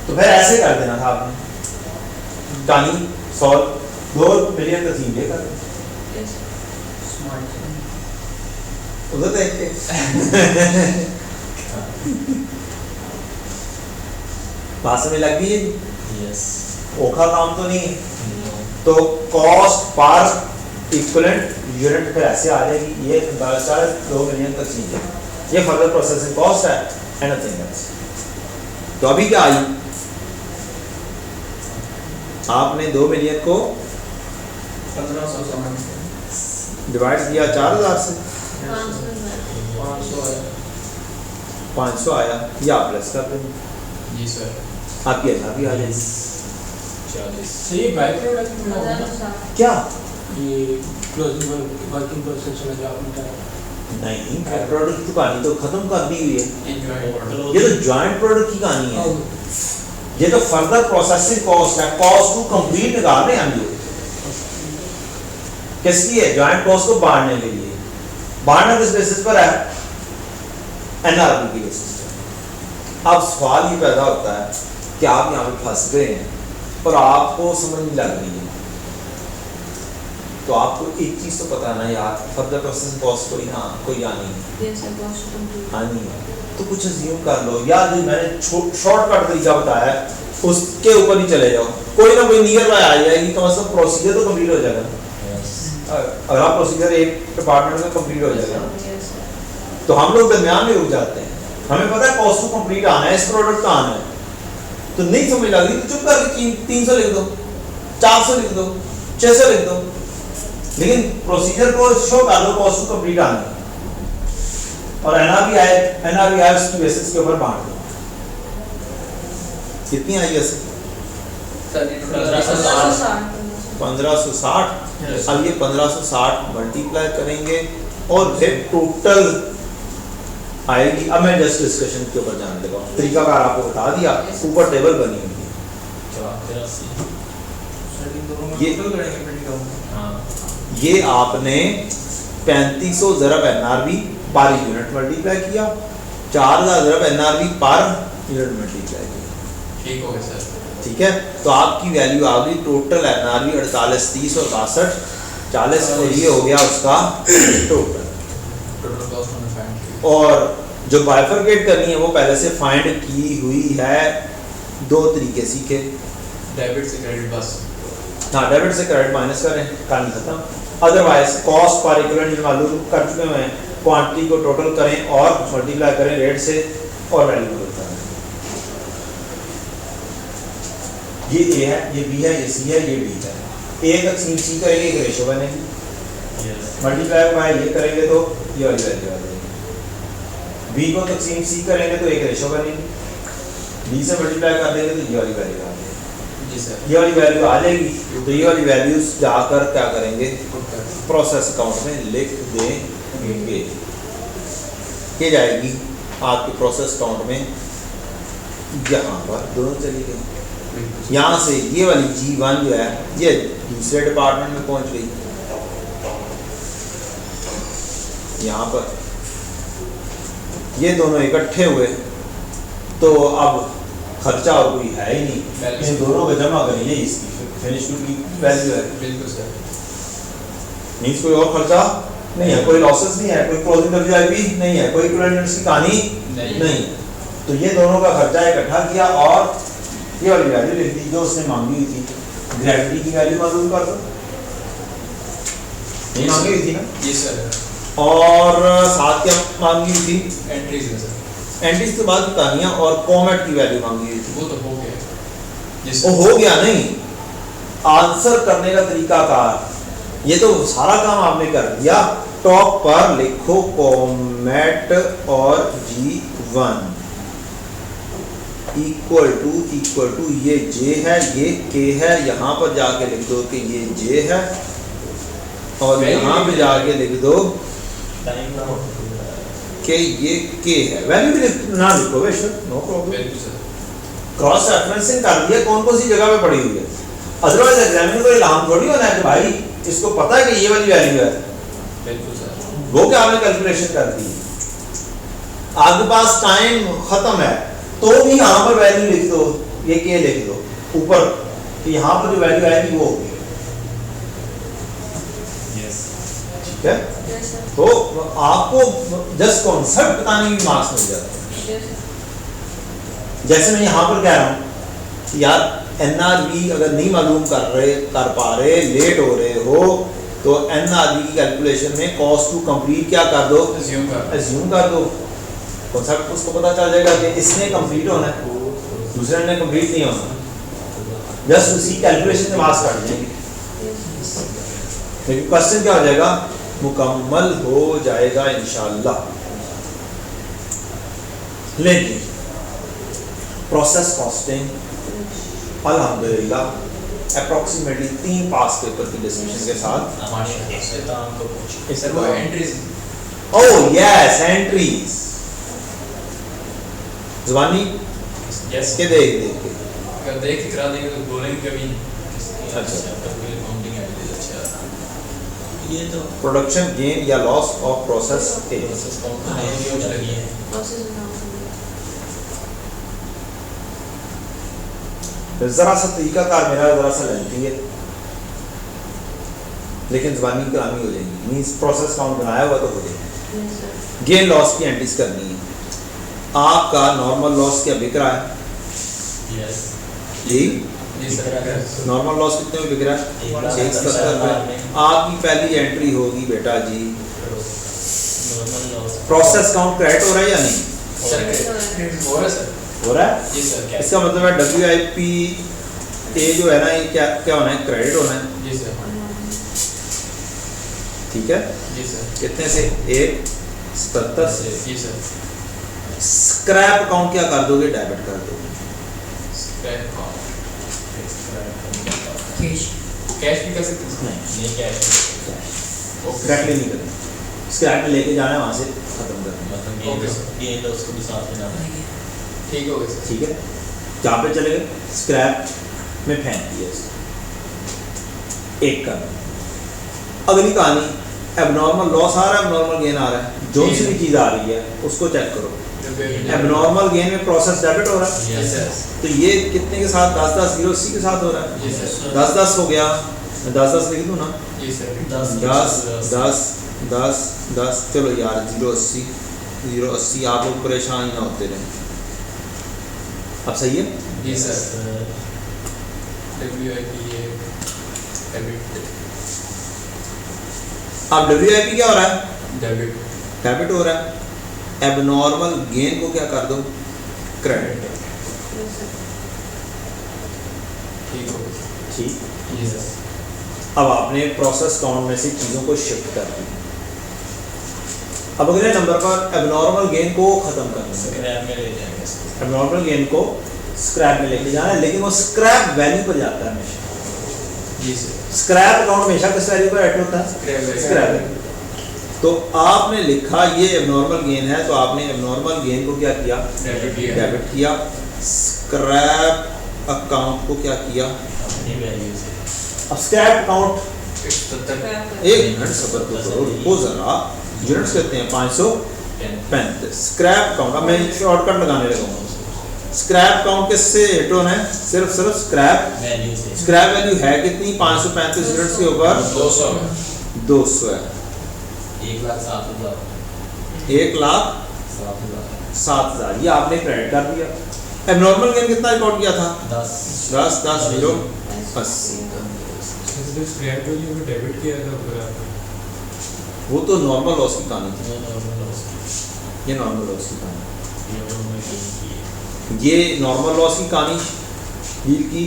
A: तो फिर ऐसे कर देना था आपने, कहानी सॉल्व 2 मिलियन तकसीम ये कर देना उधर देख के। बात में लग गई है,
B: यस
A: ओखा काम तो नहीं है। तो कॉस्ट पर इक्विवेलेंट यूनिट फिर ऐसे आ जाएगी, ये 2 मिलियन तक चीज है, ये फर्दर प्रोसेसिंग कॉस्ट है एंड नथिंग एल्स। तो अभी क्या आई, आपने 2 मिलियन को
E: 1500
A: डिवाइड किया 4000 से, 500 आया, या प्लस कर देंगे
E: जी सर।
A: आपकी ऐसा भी आ जाएगी।
B: 40
C: तो ये बाय प्रोडक्ट में होगा ना,
A: क्या
C: ये क्लोजिंग वर्किंग प्रोसेस में जो आपने कहा।
A: नहीं, प्रोडक्ट की कहानी तो खत्म कर दी हुई है,
E: एंजॉय
A: ये तो जॉइंट प्रोडक्ट की कहानी है। ये तो फर्दर प्रोसेसिंग कॉस्ट है, कॉस्ट टू कंप्लीट निकाल रहे हैं हम लोग। किसकी है, जॉइंट कॉस्ट को बांटने के लिए। बांटना किस बेसिस पर है, एनआरपी की बेसिस पर। अब सवाल ये पैदा होता है कि आप यहाँ पे फंस गए हैं और आपको समझ नहीं लग रही है, तो आपको एक चीज तो पता ना यार, फर्दर प्रोसेसिंग कॉस्ट कोई ना कोई आनी है, आनी है, तो कुछ अज्यूम कर लो यार, जो मैंने शॉर्टकट तरीका बताया है उसके ऊपर ही चले जाओ, कोई ना कोई नियर बाय आ जाएगी, तो मतलब प्रोसीजर तो कंप्लीट हो जाएगा। अगर आप प्रोसीजर एक डिपार्टमेंट में कंप्लीट हो जाएगा, तो हम लोग दरमियान में रुक जाते हैं। हमें पता है कॉस्ट टू कंप्लीट आना है, इस प्रोडक्ट का आना है, तो नहीं समझ लग रही तो चुप करके 300 लिख दो, 400 लिख दो, 600 लिख दो, लेकिन प्रोसीजर को शो कर दो कॉस्ट टू कंप्लीट आना है, और एनआरबी उसकी बेसिस के ऊपर बांट दो। कितनी आई वैसे, 1560। अब ये 1560 मल्टीप्लाई करेंगे और फिर टोटल आएगी। अब मैं जस्ट डिस्कशन के ऊपर जाने लगा, तरीका कार आपको बता दिया, ऊपर टेबल बनी हुई है। ये आपने 3500 ज़रब एनआरबी पर यूनिट मल्टीप्लाई किया, 4000 ज़रब एनआरबी पर यूनिट मल्टीप्लाई किया,
E: ठीक हो गया सर।
A: ठीक है। तो आपकी वैल्यू आ गई टोटल एनआरबी 48, 30 और 62, 40, और ये हो गया उसका टोटल।
E: कॉस्ट हमने फाइंड की।
A: और जो बाइफरकेट करनी है वो पहले से फाइंड की हुई है, 2 तरीके सीखे।
E: डेबिट से क्रेडिट बस।
A: हाँ, डेबिट से क्रेडिट माइनस करें, कहानी खत्म। अदरवाइज कॉस्ट पर इक्विवेलेंट यूनिट मालूम कर चुके हैं, क्वांटिटी को टोटल करें और मल्टीप्लाई करें रेट से और वैल्यू को करें। ये ए है, ये बी है, ये सी है, ये डी है। ए तकसीम सी करेंगे एक रेशो बनेगी, मल्टीप्लाई बाय ये करेंगे तो ये वाली वैल्यू आ जाएगी। बी को तकसीम सी करेंगे तो एक रेशो बनेगी, बी से मल्टीप्लाई कर देंगे तो ये वाली वैल्यू आ जाएगी।
E: जी सर।
A: ये वाली वैल्यू आ जाएगी तो ये वाली वैल्यूज जाकर क्या करेंगे, प्रोसेस अकाउंट में लिख देंगे। ये जाएगी आपके प्रोसेस अकाउंट में, यहाँ पर दोनों चली गई। यहाँ से ये वाली G1 जो है ये दूसरे डिपार्टमेंट में पहुंच गई, यहाँ पर ये दोनों इकट्ठे हुए तो अब खर्चा और कोई है ही नहीं, इन दोनों को जमा करेंगे, इसकी फिनिश की वैल्यू है।
E: बिल्कुल सर।
A: मींस कोई और खर्चा नहीं है, कोई लॉसेस नहीं है, कोई क्लोजिंग WIP नहीं है, कोई इक्विवेलेंट की कहानी नहीं। तो ये दोनों का खर्चा इकट्ठा किया और ये वाली वैल्यू लिख दी जो उसने मांगी हुई थी। ग्रेविटी की वैल्यू मालूम कर दो, ये मांगी हुई थी ना।
E: जी सर।
A: और साथ क्या मांगी हुई थी,
E: एंट्रीज है सर।
A: एंट्रीज के बाद कहानियां और कॉमेट की वैल्यू मांगी हुई थी।
E: वो तो हो गया। जी
A: वो
E: सर।
A: हो गया नहीं, आंसर करने का तरीकाकार, ये तो सारा काम आपने कर दिया। टॉप पर लिखो कॉमेट और G1 इक्वल टू ये J है, ये K है, यहाँ पर जाके लिख दो कि ये J है और यहाँ पे जाके लिख दो कि ये K है। वैल्यू भी ना लिखो बेशक, नो प्रॉब्लम।
E: बिल्कुल सर।
A: क्रॉस रेफरेंसिंग कर दिया कौन कौन सी जगह पे पड़ी हुई है, अदरवाइज एग्जामिनर को इल्हाम थोड़ी होना है कि भाई इसको पता है कि ये वाली वैल्यू है,
E: बिल्कुल सर।
A: वो क्या आपने कैलकुलेशन कर दी, आपके पास टाइम खत्म है तो भी यहाँ पर वैल्यू लिख दो, ये K लिख दो ऊपर कि यहाँ पर जो वैल्यू आएगी वो होगी। ठीक है,
D: Yes, sir.
A: तो आपको जस्ट कॉन्सेप्ट बताने की मार्क्स मिल जाते हैं।
D: Yes, sir.
A: जैसे मैं यहाँ पर कह रहा हूँ यार NRV अगर नहीं मालूम कर पा रहे, लेट हो रहे हो तो NRV की कैलकुलेशन में कॉस्ट टू कंप्लीट क्या कर दो, एज्यूम कर दो। कॉन्सेप्ट उसको पता चल जाएगा कि इसने कंप्लीट होना है, दूसरे ने कंप्लीट नहीं होना, जस्ट उसी कैलकुलेशन से मार्क्स काट जाएंगे।
D: Yes.
A: लेकिन क्वेश्चन क्या हो जाएगा, मुकम्मल हो जाएगा इंशाल्लाह। लेकिन प्रोसेस कॉस्टिंग अल्हम्दुलिल्लाह अप्रॉक्सीमेटली 3 पास पेपर की डिस्कशन के साथ
E: सर वो एंट्रीज।
A: ओह यस, एंट्रीज ज़ुबानी
E: यस
A: के देख के
E: अगर देख के करा देंगे तो बोलेंगे कभी।
A: अच्छा।
B: ये तो
A: प्रोडक्शन गेन या लॉस ऑफ प्रोसेस के
B: लगी है।
D: Process account.
A: ज़रा सा तरीकाकार मेरा ज़रा सा लेंथी है लेकिन ज़बानी कलामी हो जाएगी, मीन्स प्रोसेस काउंट बनाया हुआ तो हो जाएगा।
D: Yes, sir.
A: गेन लॉस की एंट्रीज करनी है। आपका नॉर्मल लॉस क्या बिक रहा है
B: यस।
A: जी,
E: जी सर।
A: नॉर्मल लॉस कितने में बिक रहा है, 170 रुपये। आपकी पहली एंट्री होगी बेटा जी, प्रोसेस काउंट क्रेडिट हो रहा है या नहीं
E: सर हो रहा है सर।
A: हो रहा है,
E: जी सर।
A: इसका मतलब है WIP ए जो है ना ये क्या क्या होना है, क्रेडिट होना है।
E: जी सर।
A: ठीक है,
E: जी सर।
A: कितने से 177 से।
E: जी सर।
A: स्क्रैप अकाउंट क्या कर दोगे, डेबिट कर दोगे।
E: स्क्रैप
C: कैश
E: कैश भी कर सकते हैं।
A: नहीं,
B: ये क्या है?
A: डायरेक्टली नहीं करेंगे, स्क्रैप में लेके जाना है वहाँ से खत्म करना है।
B: मतलब
E: ओके सर।
B: गेन लॉस को भी साथ में डालना है।
E: ठीक हो गया सर।
A: ठीक है, जहाँ पे चले गए स्क्रैप में फेंक दिया इसको। एक का अगली कहानी, एबनॉर्मल लॉस आ रहा है, एबनॉर्मल गेन आ रहा है, जो सी भी चीज़ आ रही है उसको चेक करो। एबनॉर्मल गेन में प्रोसेस डेबिट हो रहा है,
E: यस सर।
A: तो ये कितने के साथ 10-10 080 के साथ हो रहा है।
E: जी सर।
A: 10-10 हो गया, मैं 10-10 लिख दूँ ना,
E: जी सर।
A: 10 चलो यार 080 आप लोग परेशान ही ना होते रहे। अब सही है,
E: जी सर। WIP ये डेबिट
A: अब WIP क्या हो रहा है?
E: डेबिट
A: डेबिट हो रहा है। एबनॉर्मल गेन को क्या कर दो? क्रेडिट।
D: Yes, sir.
E: ठीक हो गया
A: ठीक।
E: जी सर
A: अब आपने प्रोसेस काउंट में से चीज़ों को शिफ्ट कर दिया। अब अगले नंबर पर एबनॉर्मल गेन को खत्म करना है।
B: स्क्रैप में ले जाएंगे इसको।
A: एबनॉर्मल गेन को स्क्रैप में लेके जाना है, लेकिन वो स्क्रैप वैल्यू पर जाता है हमेशा।
E: जी सर
A: स्क्रैप अकाउंट हमेशा किस वैल्यू पर ऐड होता है?
E: Scrap value.
A: Scrap value. तो आपने लिखा ये एबनॉर्मल गेन है, तो आपने एबनॉर्मल गेन को क्या किया?
E: डेबिट किया
A: डेबिट किया। स्क्रैप अकाउंट को क्या किया?
B: अपनी वैल्यू से।
A: अब स्क्रैप अकाउंट
E: 170
A: एक मिनट सबर तो करो, रुको जरा। यूनिट्स कहते हैं 535। स्क्रैप अकाउंट, अब मैं शॉर्टकट लगाने लगा हूँ। स्क्रैप अकाउंट किससे हिट होना है? सिर्फ स्क्रैप
B: वैल्यू से।
A: स्क्रैप वैल्यू है कितनी? 535 यूनिट्स के ऊपर
E: 200
A: 200 है।
B: 1,07,000
A: 1,07,000 ये आपने क्रेडिट कर दिया। एबनॉर्मल गेन कितना रिकॉर्ड किया था?
B: 10
A: 10 10 0 80।
C: इसलिए स्क्रैप वैल्यू में डेबिट किया था फिर आपने।
A: वो तो नॉर्मल लॉस की कहानी थी।
B: नॉर्मल लॉस
A: ये नॉर्मल लॉस की कहानी,
B: की
A: ये नॉर्मल लॉस की कहानी डील की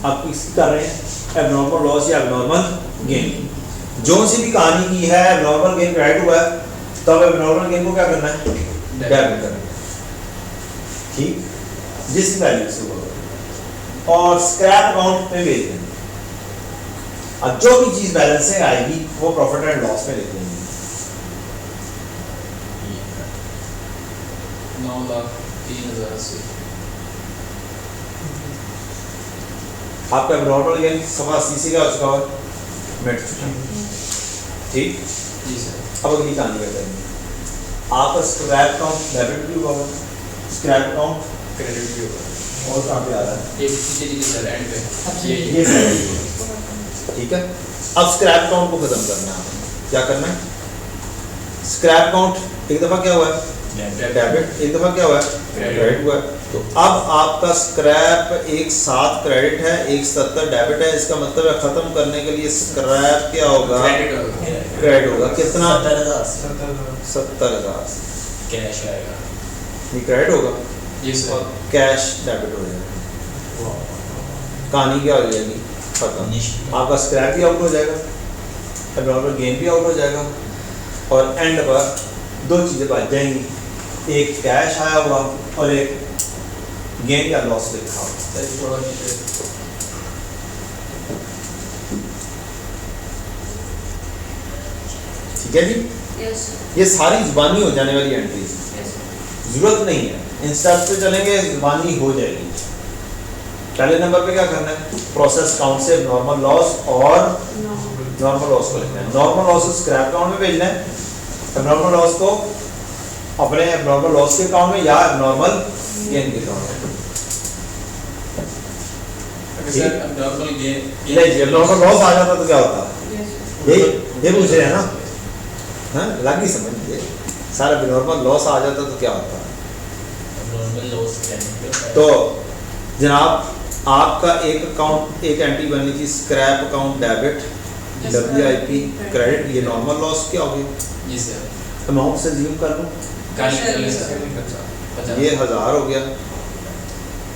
A: आप किसकी कर रहे हैं? एबनॉर्मल लॉस या एबनॉर्मल गेन। जो सी भी कहानी की है, एबनॉर्मल गेन क्रेडिट हुआ है, तब एबनॉर्मल गेन को क्या करना है? डेबिट करना है। ठीक, जिस वैल्यू से हुआ और स्क्रैप अकाउंट में भेज देंगे। अब जो भी चीज बैलेंस से आएगी वो प्रॉफिट एंड लॉस में लिख देंगे।
E: 9,03,080
A: आपका एबनॉर्मल गेन 80 से क्या हो चुका है? मिट चुका है। ठीक,
E: जी सर
A: अब अगली कहानी करते हैं। आपका स्क्रैप अकाउंट डेबिट भी हुआ, स्क्रैप अकाउंट
E: क्रेडिट भी होगा
A: और कहाँ पे आ रहा है?
E: एक जी सर एंड पे
A: ये ठीक है। अब स्क्रैप अकाउंट को खत्म करना है। क्या करना है? स्क्रैप अकाउंट एक दफा क्या हुआ है? डेबिट। एक दफा क्या हुआ है? क्रेडिट हुआ है। तो अब आपका स्क्रैप एक 7 क्रेडिट है, एक 70 डेबिट है। इसका मतलब है खत्म करने के लिए स्क्रैप क्या होगा?
E: क्रेडिट होगा
A: क्रेडिट होगा। कितना?
B: 70,000
A: 70,000
B: कैश आएगा।
A: ये क्रेडिट होगा
E: जी
A: और
E: सर
A: कैश डेबिट हो जाएगा। कहानी क्या हो जाएगी? खत्म। आपका स्क्रैप भी आउट हो जाएगा, एबनॉर्मल गेन भी आउट हो जाएगा और एंड पर दो चीज़ें बच जाएंगी, एक कैश आया हुआ और एक गेन या लॉस लिखा हुआ।
E: थोड़ा नीचे
A: ठीक है जी,
D: Yes, sir.
A: ये सारी जुबानी हो जाने वाली एंट्रीज,
D: Yes, sir.
A: जरूरत नहीं है इन स्टेप्स पे चलेंगे, जुबानी हो जाएगी। पहले नंबर पे क्या करना है? प्रोसेस काउंट से नॉर्मल लॉस और
D: No.
A: नॉर्मल लॉस को लिखना है। नॉर्मल लॉस को स्क्रैप अकाउंट में भेजना है, एबनॉर्मल लॉस को अपने एबनॉर्मल लॉस के अकाउंट में या नॉर्मल गेन के अकाउंट में।
E: अगर सर नॉर्मल गेन
A: नहीं, जब नॉर्मल लॉस आ जाता तो क्या होता?
D: Yes, sir.
A: ये पूछ रहे हैं ना? हाँ, लगी समझ लीजिए। सारा नॉर्मल लॉस आ जाता तो क्या होता?
B: नॉर्मल लॉस
A: तो जनाब आपका एक अकाउंट, एक एंट्री बननी थी scrap account debit, WIP credit. ये नॉर्मल लॉस क्या हो गया?
E: जी सर
A: अमाउंट से ज्यूम कर लो,
E: काली सर
A: ये 1000 हो गया।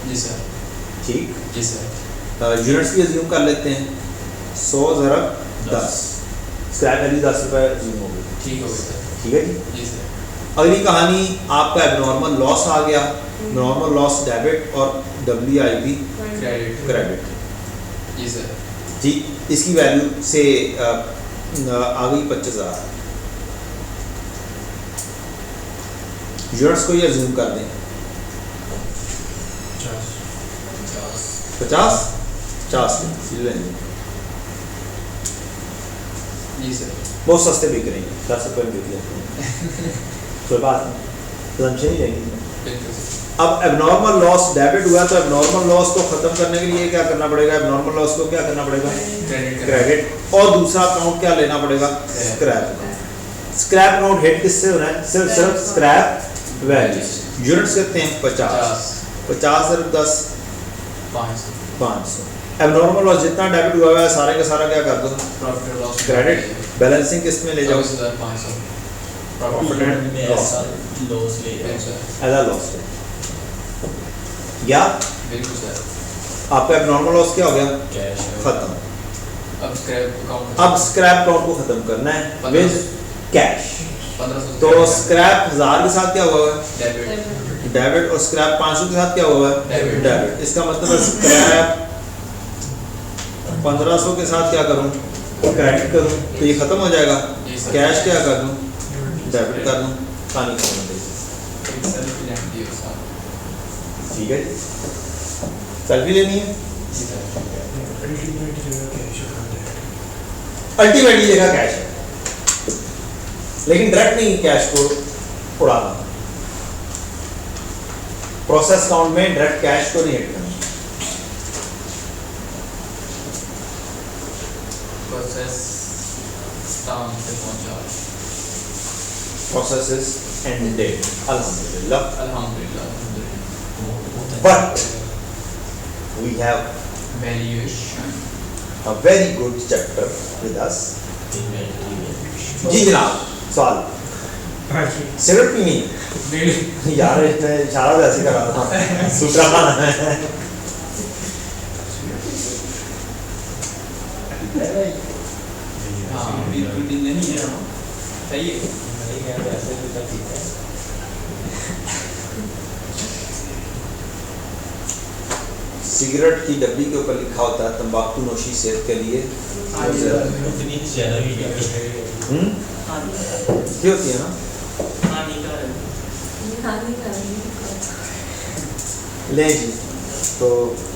E: जी सर
A: ठीक,
E: जी सर
A: यूनिट्स भी ज्यूम कर लेते हैं। 100 ज़रा 10, स्क्रैप वैल्यू 10 रुपये ज्यूम हो गई।
E: ठीक हो गया सर
A: ठीक है जी।
E: जी सर
A: अगली कहानी आपका एबनॉर्मल लॉस आ गया, नॉर्मल लॉस डेबिट और WIP
E: क्रेडिट
A: क्रेडिट।
E: जी सर
A: ठीक, इसकी वैल्यू से आ गई 25,000। यूनिट्स को ये जूम कर दें 50 लेंगे,
E: जी सर
A: बहुत सस्ते बिक रहे हैं, 10 रुपये में बिक लेते हैं। कोई बात नहीं, नहीं लेंगे।
E: बिल्कुल सर
A: अब एबनॉर्मल लॉस डेबिट हुआ तो एबनॉर्मल लॉस को खत्म करने के लिए क्या करना पड़ेगा? एबनॉर्मल लॉस को क्या करना पड़ेगा? क्रेडिट। और दूसरा अकाउंट क्या लेना पड़ेगा? स्क्रैप। स्क्रैप अकाउंट हेड किससे होना है? सिर्फ स्क्रैप वैल्यू। यूनिट्स कहते हैं 50 सिर्फ 10 500। एबनॉर्मल लॉस जितना डेबिट हुआ है सारे का सारा क्या कर दो?
E: प्रॉफिट और लॉस
A: क्रेडिट बैलेंसिंग किस में ले जाओ?
E: 24,500
A: Profit and
B: में
A: loss.
B: ऐसा लॉस ले
E: बिल्कुल सर,
A: एज अ लॉस या
E: बिल्कुल सर।
A: आपका एबनॉर्मल लॉस क्या हो गया?
B: कैश
A: खत्म।
E: अब स्क्रैप अकाउंट
A: अब स्क्रैप काउंट को खत्म करना है विद कैश।
E: 1500
A: तो स्क्रैप 1000 के साथ क्या हुआ है?
E: Debit,
A: debit. और स्क्रैप 500 के साथ क्या हुआ है?
E: डेबिट।
A: डेबिट। इसका मतलब है स्क्रैप 1500 के साथ क्या करूं? क्रेडिट करूं तो ये खत्म हो जाएगा।
E: जी सर।
A: कैश क्या कर दूं? डेबिट कर दूं, कहानी खत्म हो जाएगी।
E: सेल्फ इलेक्ट्री सर।
A: ठीक है जी, सेल्फी लेनी है।
E: जी सर।
A: अल्टीमेटली जगह कैश है, लेकिन डायरेक्ट नहीं कैश को उड़ाना। प्रोसेस काउंट में डायरेक्ट कैश को नहीं ऐड करना।
E: प्रोसेस टाउन से पहुंचा।
A: Process is ended, alhamdulillah.
E: अल्हम्दुलिल्लाह, अल्हम्दुलिल्लाह।
A: But we have
E: valuation.
A: a very good chapter with us. जी जनाब, सवाल सिगरेट पीनी यार, इसने इशारा तो ऐसे करा था दूसरा खाना है।
E: हाँ, बिल्कुल नहीं है, सही है।
A: सिगरेट की डब्बी के ऊपर लिखा होता है तंबाकू नोशी सेहत के लिए
B: उतनी ज़्यादा भी नहीं
A: ये होती है ना। ले जी, तो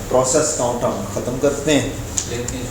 A: प्रोसेस काउंट हम खत्म करते हैं।
E: लेते हैं।